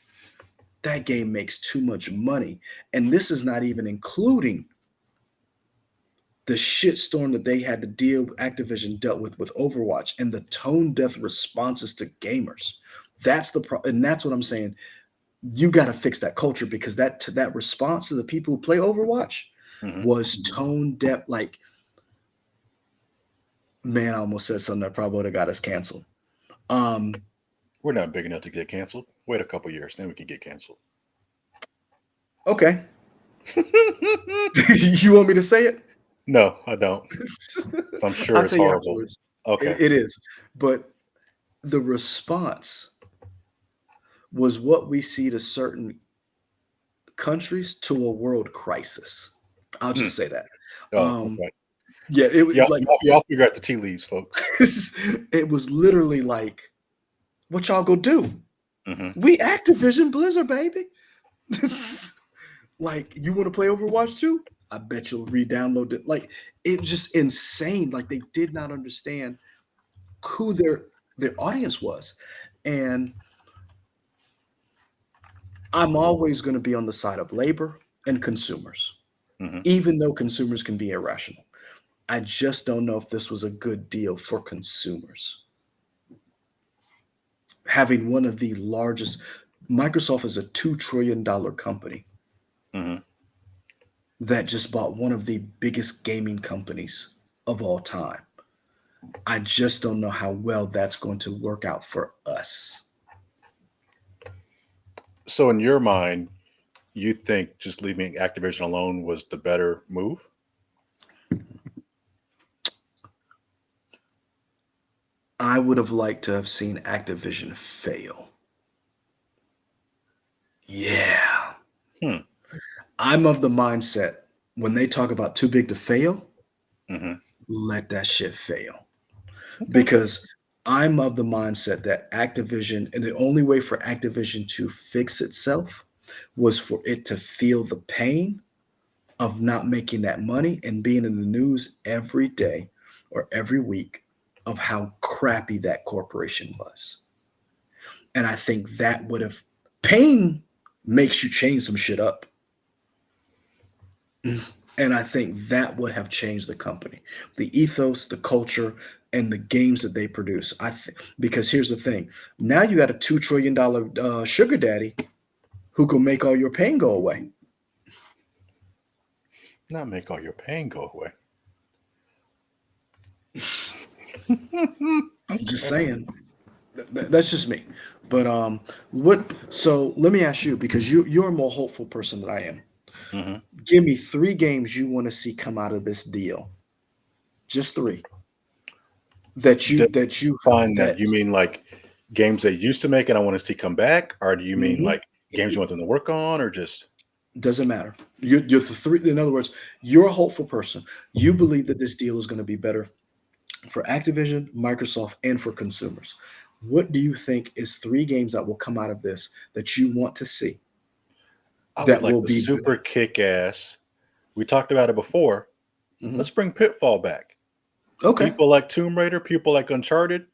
that game makes too much money. And this is not even including the shitstorm that they had to deal Activision dealt with Overwatch and the tone deaf responses to gamers. That's the problem, and that's what I'm saying. You got to fix that culture because that response to the people who play Overwatch Hmm. was tone deaf. Like, man, I almost said something that probably would have got us canceled. Um, We're not big enough to get canceled. Wait a couple years, then we can get canceled. okay, you want me to say it? No, I don't. 'Cause I'm I'll sure it's tell you horrible. afterwards. Okay. It is, but the response was what we see to certain countries to a world crisis. I'll Mm. just say that. Oh, Um, okay. yeah, it was like Y'all figure out the tea leaves, folks. it was literally like, what y'all gonna do? Hmm. We Activision Blizzard, baby. Like, you want to play Overwatch 2? I bet you'll re-download it. Like, it was just insane. Like, they did not understand who their audience was. And I'm always going to be on the side of labor and consumers, Hmm. even though consumers can be irrational. I just don't know if this was a good deal for consumers. Having one of the largest, Microsoft is a $2 trillion company Hmm. that just bought one of the biggest gaming companies of all time. I just don't know how well that's going to work out for us. So, in your mind, you think just leaving Activision alone was the better move? I would have liked to have seen Activision fail. Yeah. Hmm. I'm of the mindset when they talk about too big to fail, Hmm. let that shit fail. Okay. Because I'm of the mindset that Activision, and the only way for Activision to fix itself was for it to feel the pain of not making that money and being in the news every day or every week of how crappy that corporation was. And I think that would have pain makes you change some shit up. And I think that would have changed the company, the ethos, the culture, and the games that they produce. I think because here's the thing: now you got a $2 trillion sugar daddy who can make all your pain go away. Not make all your pain go away. I'm just saying. That's just me. But what? So let me ask you because you're a more hopeful person than I am. Hmm. Give me three games you want to see come out of this deal. Just three that you that you Define that. that. You mean like games they used to make and I want to see come back, or do you mean Mhm. like games you want them to work on, or just Doesn't matter. You're the three. In other words, you're a hopeful person. You believe that this deal is going to be better for Activision, Microsoft, and for consumers. What do you think is three games that will come out of this that you want to see I would that like will the be? super kick ass. We talked about it before. Mhm. Let's bring Pitfall back. Okay. People like Tomb Raider, people like Uncharted.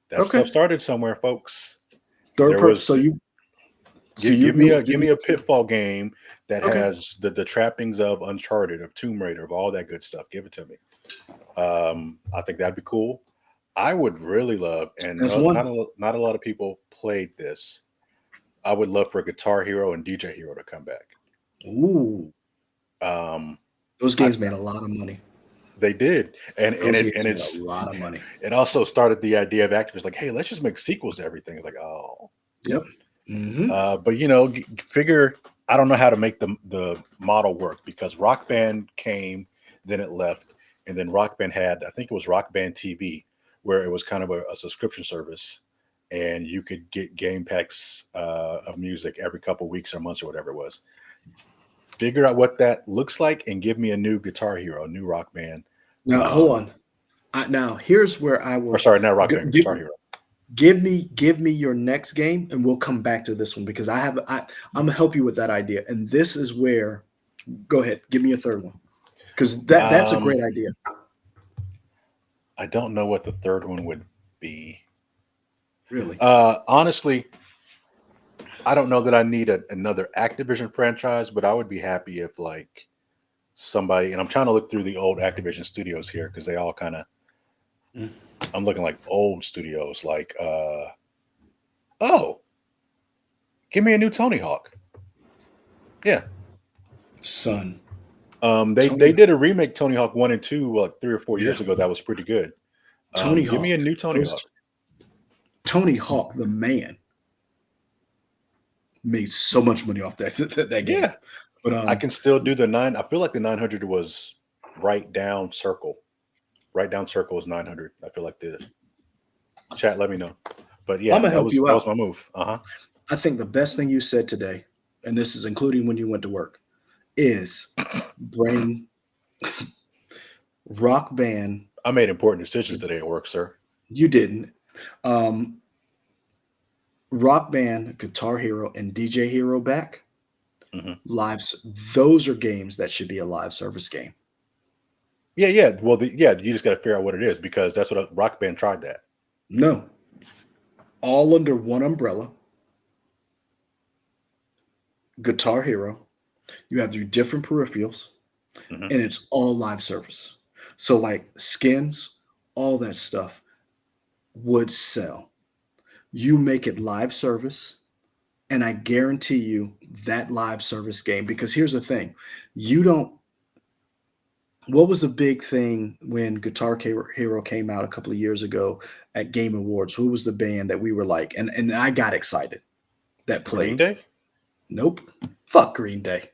That Okay. stuff started somewhere, folks. Third There per. was So you. So give, you give me you a give you're me a looking. Pitfall game that Okay. has the trappings of Uncharted, of Tomb Raider, of all that good stuff. Give it to me. I think that'd be cool. I would really love, and That's one. not a lot of people played this. I would love for Guitar Hero and DJ Hero to come back. Ooh, Um, those I, games made a lot of money. they did, and Those it games and made a it's lot of money. it also started the idea of Activision like, hey, let's just make sequels to everything. It's like, oh, Yep. Hmm. but figure. I don't know how to make the model work because Rock Band came, then it left, and then Rock Band had, I think it was Rock Band TV, where it was kind of a subscription service, and you could get game packs of music every couple weeks or months or whatever it was. Figure out what that looks like and give me a new Guitar Hero, a new Rock Band, Now hold um, on. Now here's where I or will sorry, not Rock g- Band, give Guitar Hero. give me your next game, and we'll come back to this one because I'm gonna help you with that idea. And this is where go ahead, give me a third one because that's a Um, great idea. I don't know what the third one would be. Really. Honestly, I don't know that I need another Activision franchise, but I would be happy if like somebody, and I'm trying to look through the old Activision studios here because they all kind of, Mm. I'm looking like old studios like oh, give me a new Tony Hawk. Yeah. Son, They Tony, did a remake Tony Hawk 1 and 2 like 3 or 4 years yeah, ago that was pretty good. Tony Give me a Hawk. new Tony Those Hawk. Tony Hawk, the man, made so much money off that game. Yeah. But I can still do the 9. I feel like the 900 was right down circle. Right down circle is 900. I feel like the chat let me know. But I'm yeah, gonna help you that was out. my move. Uh-huh. I think the best thing you said today, and this is including when you went to work, is bring Rock Band. I made important decisions today at work, sir. You didn't. Um, Rock Band, Guitar Hero, and DJ Hero back Hmm. lives. Those are games that should be a live service game. Yeah, yeah. Well, yeah, you just got to figure out what it is because that's what Rock Band tried that. No, all under one umbrella. Guitar Hero. You have your different peripherals, Hmm. and it's all live service. So like skins, all that stuff would sell. You make it live service, and I guarantee you that live service game. Because here's the thing, you don't. What was a big thing when Hero came out a couple of years ago at Game Awards? Who was the band that we were like, and I got excited that Green played? Day. Nope. Fuck Green Day.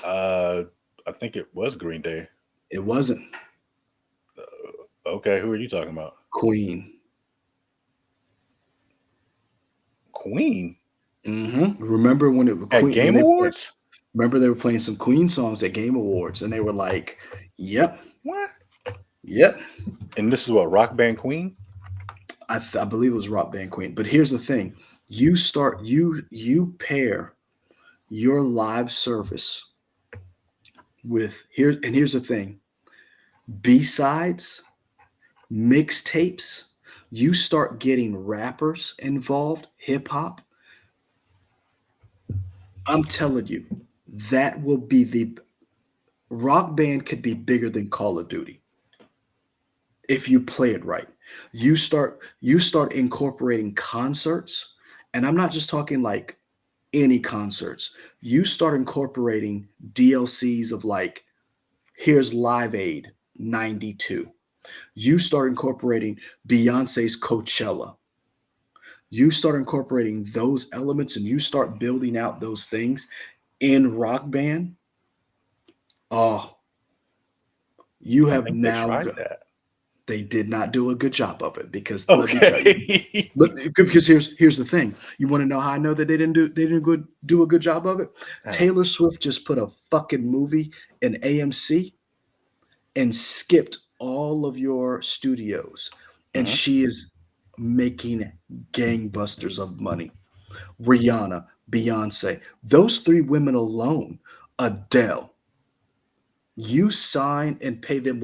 Uh, I think it was Green Day. It wasn't Okay, who are you talking about? Queen. Queen Remember when it was at Queen when Game they played? Awards. Remember, they were playing some Queen songs at Game Awards, and they were like, "Yep, What? yep." And this is what Rock Band Queen. I believe it was Rock Band Queen. But here's the thing: you pair your live service with here, and here's the thing: B sides, mixtapes. You start getting rappers involved, hip hop. I'm telling you, that will be the Rock Band could be bigger than Call of Duty if you play it right. You start incorporating concerts, and I'm not just talking like any concerts. You start incorporating DLCs of like here's Live Aid 92. You start incorporating Beyonce's Coachella. You start incorporating those elements and you start building out those things in Rock Band. Oh, you I have think they now tried got, that. they did not do a good job of it because let me tell you. Okay. Because here's the thing. You want to know how I know that they didn't do a good job of it? How? Taylor Swift just put a fucking movie in AMC and skipped all of your studios, and Hmm. she is making gangbusters of money. Rihanna, Beyonce, those three women alone, Adele, you sign and pay them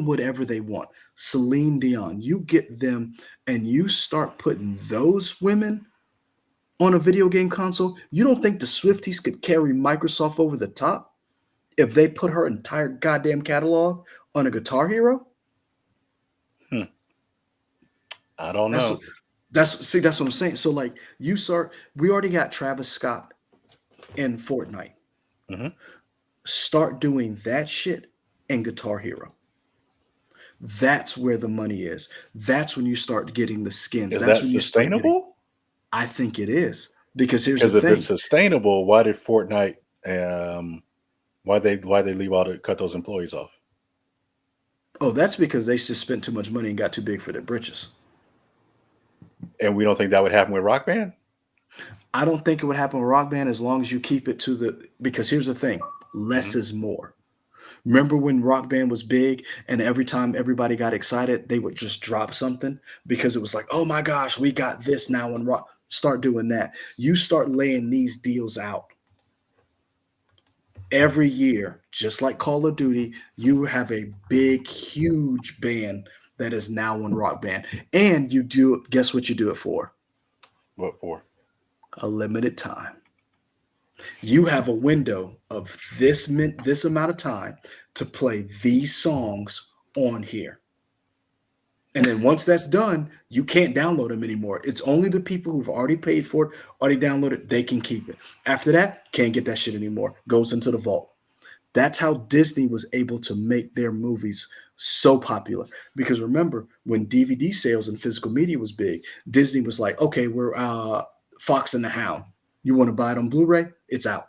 whatever they want. Celine Dion, you get them and you start putting those women on a video game console. You don't think the Swifties could carry Microsoft over the top if they put her entire goddamn catalog on a Guitar Hero? Hmm. I don't That's know. what that's what I'm saying. So like we already got Travis Scott in Fortnite. Hmm. Start doing that shit in Guitar Hero. That's where the money is. That's when you start getting the skins. Is That's that when you start getting. sustainable? I think it is because here's the Because if it's thing. sustainable, why did Fortnite? Um, why they leave all the cut those employees off? Oh, that's because they just spent too much money and got too big for their britches. And we don't think that would happen with Rock Band. I don't think it would happen with Rock Band as long as you keep it to the. Because here's the thing: Hmm. less is more. Remember when Rock Band was big and every time everybody got excited, they would just drop something because it was like, oh my gosh, we got this now and rock. Start doing that. You start laying these deals out every year, just like Call of Duty, you have a big, huge band that is now on Rock Band. And you do guess what you do it for? What for? A limited time. You have a window of this amount of time to play these songs on here. And then once that's done, you can't download them anymore. It's only the people who've already paid for it, already downloaded, they can keep it. After that, can't get that shit anymore. Goes into the vault. That's how Disney was able to make their movies so popular. Because remember, when DVD sales and physical media was big, Disney was like, okay, we're Fox and the Hound. You want to buy it on Blu ray? It's out.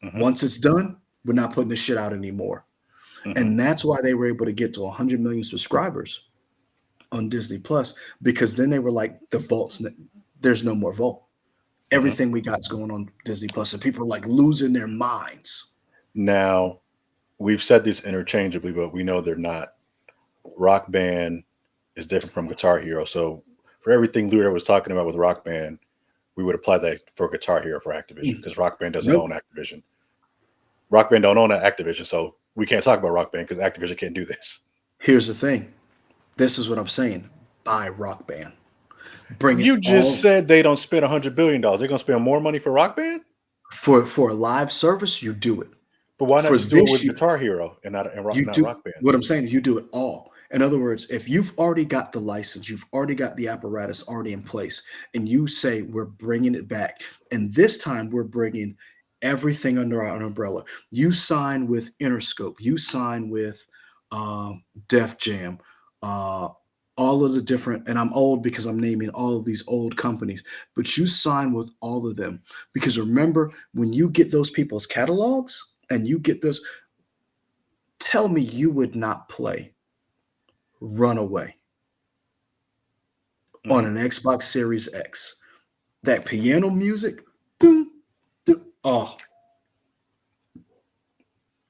Hmm. Once it's done, we're not putting this shit out anymore. Hmm. And that's why they were able to get to 100 million subscribers on Disney Plus, because then they were like, the vault's, there's no more vault. Hmm. Everything we got's going on Disney Plus. And people are like losing their minds. Now we've said this interchangeably, but we know they're not. Rock Band is different from Guitar Hero. So for everything Luda was talking about with Rock Band, we would apply that for Guitar Hero for Activision Mm, because Rock Band doesn't nope. own Activision. Rock Band don't own Activision, so we can't talk about Rock Band because Activision can't do this. Here's the thing. This is what I'm saying. Buy Rock Band. Bring it You just all said they don't spend $100 billion. They're gonna spend more money for Rock Band, for a live service. You do it but why not for just do it this with year. Guitar Hero and You not do Rock Band? what I'm saying is you do it all. In other words, if you've already got the license, you've already got the apparatus already in place, and you say we're bringing it back, and this time we're bringing everything under our umbrella. You sign with Interscope, you sign with um, Def Jam, uh, all of the different. And I'm old because I'm naming all of these old companies, but you sign with all of them because remember when you get those people's catalogs and you get those. Tell me you would not play Runaway on Hmm. an Xbox Series X. That piano music, boom, boom, oh.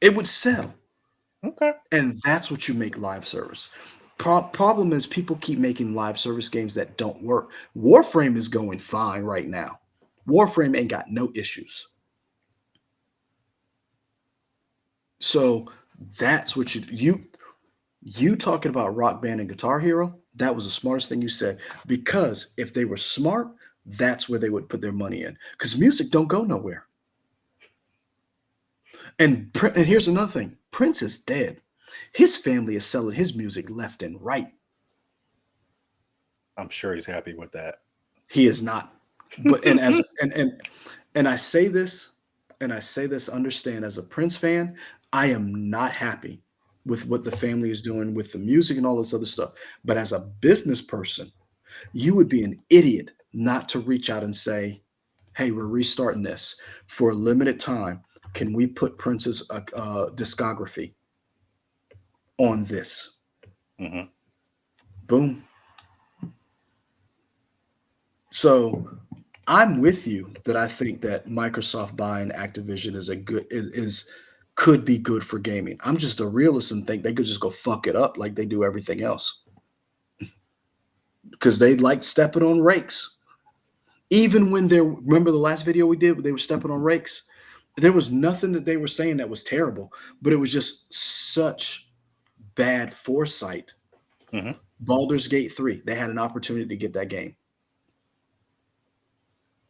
It would sell. Okay. And that's what you make live service. Problem is people keep making live service games that don't work. Warframe is going fine right now. Warframe ain't got no issues. So that's what you talking about Rock Band and Guitar Hero. That was the smartest thing you said, because if they were smart, that's where they would put their money in. Because music don't go nowhere. And here's another thing: Prince is dead. His family is selling his music left and right. I'm sure he's happy with that. He is not. But and as and I say this, and I say this, understand, as a Prince fan, I am not happy with what the family is doing with the music and all this other stuff. But as a business person, you would be an idiot not to reach out and say, "Hey, we're restarting this for a limited time. Can we put Prince's discography on this?" Hmm. Boom. So I'm with you that I think that Microsoft buying Activision is a good is could be good for gaming. I'm just a realist and think they could just go fuck it up like they do everything else, because they like stepping on rakes. Even when they remember the last video we did, where they were stepping on rakes. There was nothing that they were saying that was terrible, but it was just such bad foresight. Hmm. Baldur's Gate 3, they had an opportunity to get that game.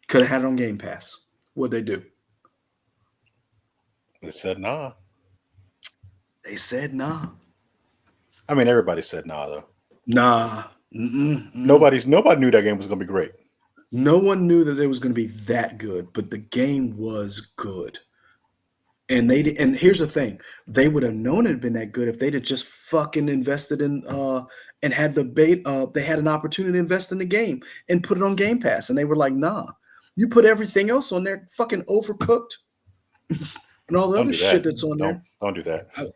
Could have had it on Game Pass. What'd they do? They said nah. They said nah. I mean, everybody said nah though. Nah. Mm-mm, mm. Nobody knew that game was gonna be great. No one knew that it was going to be that good, but the game was good. And and here's the thing: they would have known it had been that good if they'd have just fucking invested in and had the bait. They had an opportunity to invest in the game and put it on Game Pass, and they were like, "Nah, you put everything else on there, fucking Overcooked and all the Don't other do that. shit that's on there." Don't do that. I-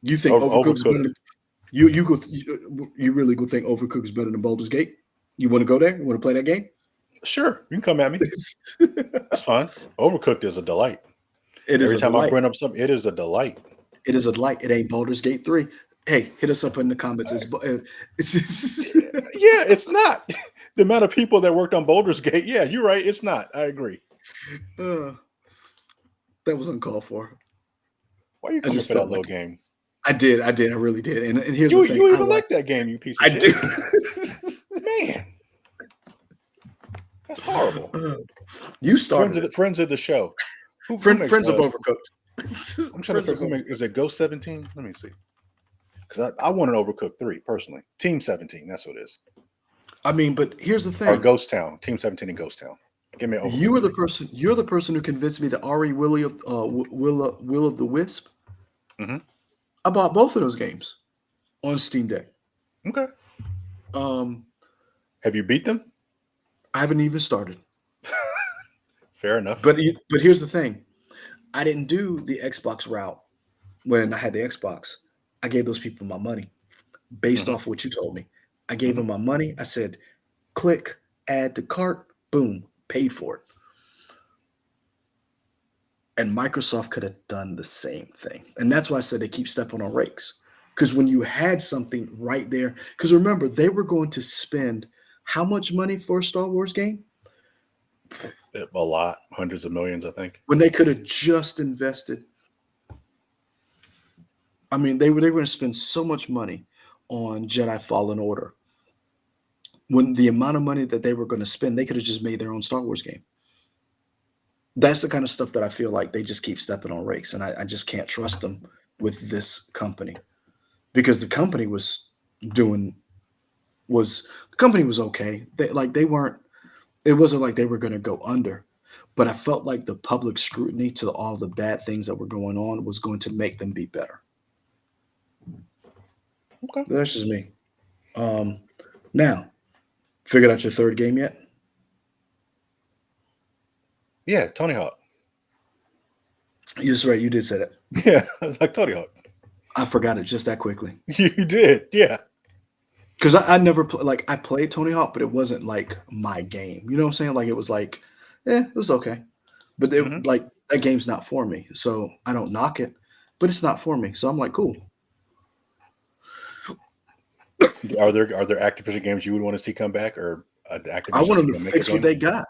You think Overcooked is better Overcooked. than you really go think Overcooked is better than Baldur's Gate? You want to go there? You want to play that game? Sure, you can come at me. That's fine. Overcooked is a delight. It is Every a time I delight. bring up something, it is a delight. It is a delight. It ain't Baldur's Gate 3. Hey, hit us up in the comments. It's Yeah, it's not. The amount of people that worked on Boulder's Gate, yeah, you're right. It's not. I agree. uh, that was uncalled for. Why are you I coming just for that felt little like game? I really did. And here's the thing: You I even like, like that game, you piece of I do. shit. Man, that's horrible. You started it. Friends of the show. Who makes Friends of Overcooked. I'm trying to Friends figure of who makes, Overcooked. is it Ghost 17? Let me see. Because I want an Overcooked 3 personally. Team 17, that's what it is. I mean, but here's the Or thing: Ghost Town. Team 17 and Ghost Town. Give me an you Overcooked are the 3. person. You're the person who convinced me that Ari Willie of Will of the Wisp. Hmm. I bought both of those games on Steam Deck. Okay. Um, Have you beat them? I haven't even started. Fair enough. But here's the thing: I didn't do the Xbox route when I had the Xbox. I gave those people my money based Hmm. off of what you told me. I gave Hmm. them my money. I said, click, add to cart, boom, paid for it. And Microsoft could have done the same thing. And that's why I said they keep stepping on rakes. Because when you had something right there, because remember, they were going to spend how much money for a Star Wars game A lot. Hundreds of millions, I think. when they could have just invested? I mean, they were going to spend so much money on Jedi Fallen Order. When the amount of money that they were going to spend, they could have just made their own Star Wars game. That's the kind of stuff that I feel like they just keep stepping on rakes, and I just can't trust them with this company, because the company was doing was the company was okay. They weren't. It wasn't like they were going to go under, but I felt like the public scrutiny to all the bad things that were going on was going to make them be better. Okay. But that's just me. Um, Now, figured out your third game yet? Yeah, Tony Hawk. You're just right. You did say that. Yeah, it's like Tony Hawk. I forgot it just that quickly. You did. Yeah. Because I never like I played Tony Hawk, but it wasn't like my game. You know what I'm saying? Like it was like, it was okay, but Hmm. like that game's not for me. So I don't knock it. but it's not for me. So I'm like, cool. Are there Activision games you would want to see come back, or I Activision want them still to gonna make a fix what game? they got.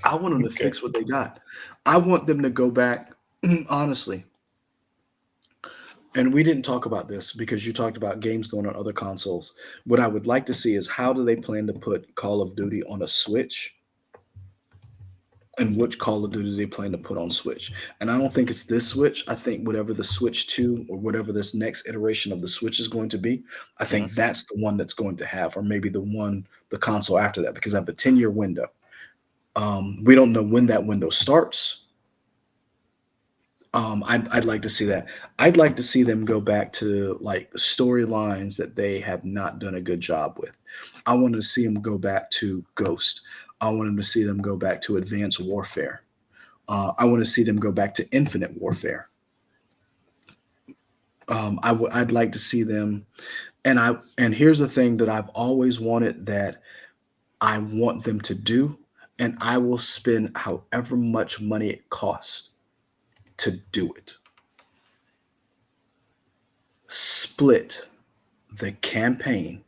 I want them to Okay. fix what they got. I want them to go back, honestly. And we didn't talk about this because you talked about games going on other consoles. What I would like to see is how do they plan to put Call of Duty on a Switch, and which Call of Duty they plan to put on Switch. And I don't think it's this Switch. I think whatever the Switch 2 or whatever this next iteration of the Switch is going to be, I Hmm. think that's the one that's going to have, or maybe the console after that, because I have a 10-year window. We don't know when that window starts. I'd like to see that. I'd like to see them go back to like storylines that they have not done a good job with. I wanted to see them go back to Ghost. I wanted to see them go back to Advanced Warfare. I want to see them go back to Infinite Warfare. I'd like to see them, and here's the thing that I've always wanted that I want them to do, and I will spend however much money it costs to do it. Split the campaign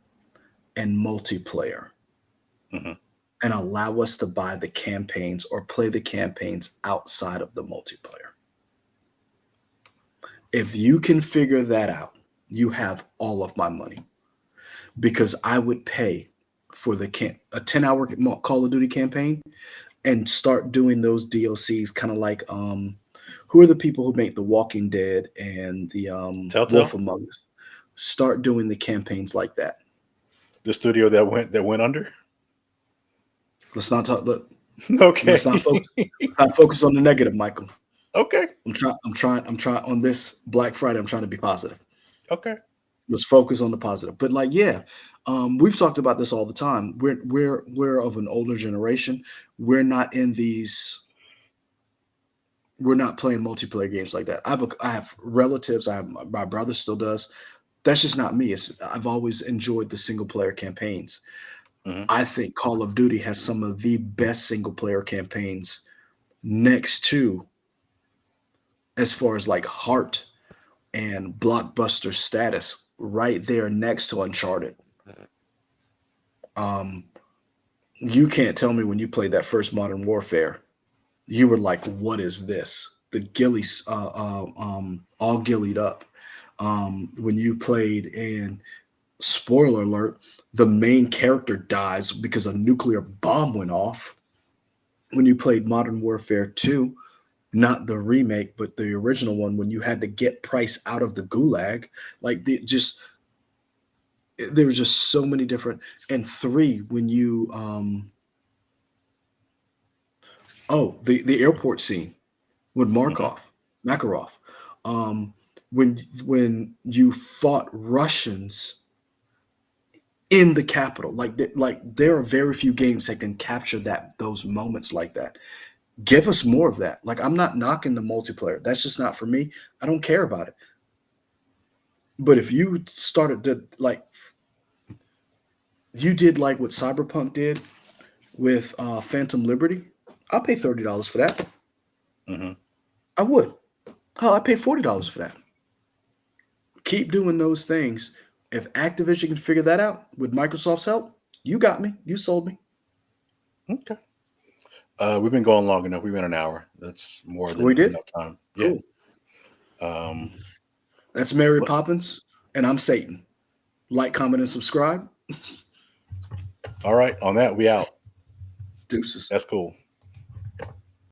and multiplayer Hmm. and allow us to buy the campaigns or play the campaigns outside of the multiplayer. If you can figure that out, you have all of my money, because I would pay for a 10-hour Call of Duty campaign and start doing those DLCs kind of like who are the people who make The Walking Dead and the Telltale, Wolf Among Us? Start doing the campaigns like that. the studio that went under. Let's not talk. Look, let's not Okay. focus. Let's not focus on the negative, Michael. Okay. I'm trying on this Black Friday. I'm trying to be positive. Okay. Let's focus on the positive. But like, yeah, we've talked about this all the time. We're of an older generation. We're not in these. We're not playing multiplayer games like that. I have relatives. My brother still does. That's just not me. I've always enjoyed the single player campaigns. Hmm. I think Call of Duty has some of the best single player campaigns next to, as far as like heart and blockbuster status, right there next to Uncharted. Um, you can't tell me when you played that first Modern Warfare, you were like, "What is this?" The ghillies, all gillied up. When you played, and spoiler alert, the main character dies because a nuclear bomb went off. When you played Modern Warfare 2, not the remake, but the original one, when you had to get Price out of the gulag, like there was just so many different. And three, when you the airport scene with Hmm. Makarov, um, when you fought Russians in the capital, like there are very few games that can capture those moments like that. Give us more of that. Like, I'm not knocking the multiplayer. That's just not for me. I don't care about it. But if you started to like, you did like what Cyberpunk did with Phantom Liberty, I'll pay $30 for that. Hmm. I would. Hell, I pay $40 for that. Keep doing those things. If Activision can figure that out with Microsoft's help, you got me. You sold me. Okay. We've been going long enough. We went an hour. That's more We than did. enough time. Yeah. Cool. Um, That's Mary but- Poppins, and I'm Satan. Like, comment, and subscribe. all right. On that, we out. Deuces. That's cool.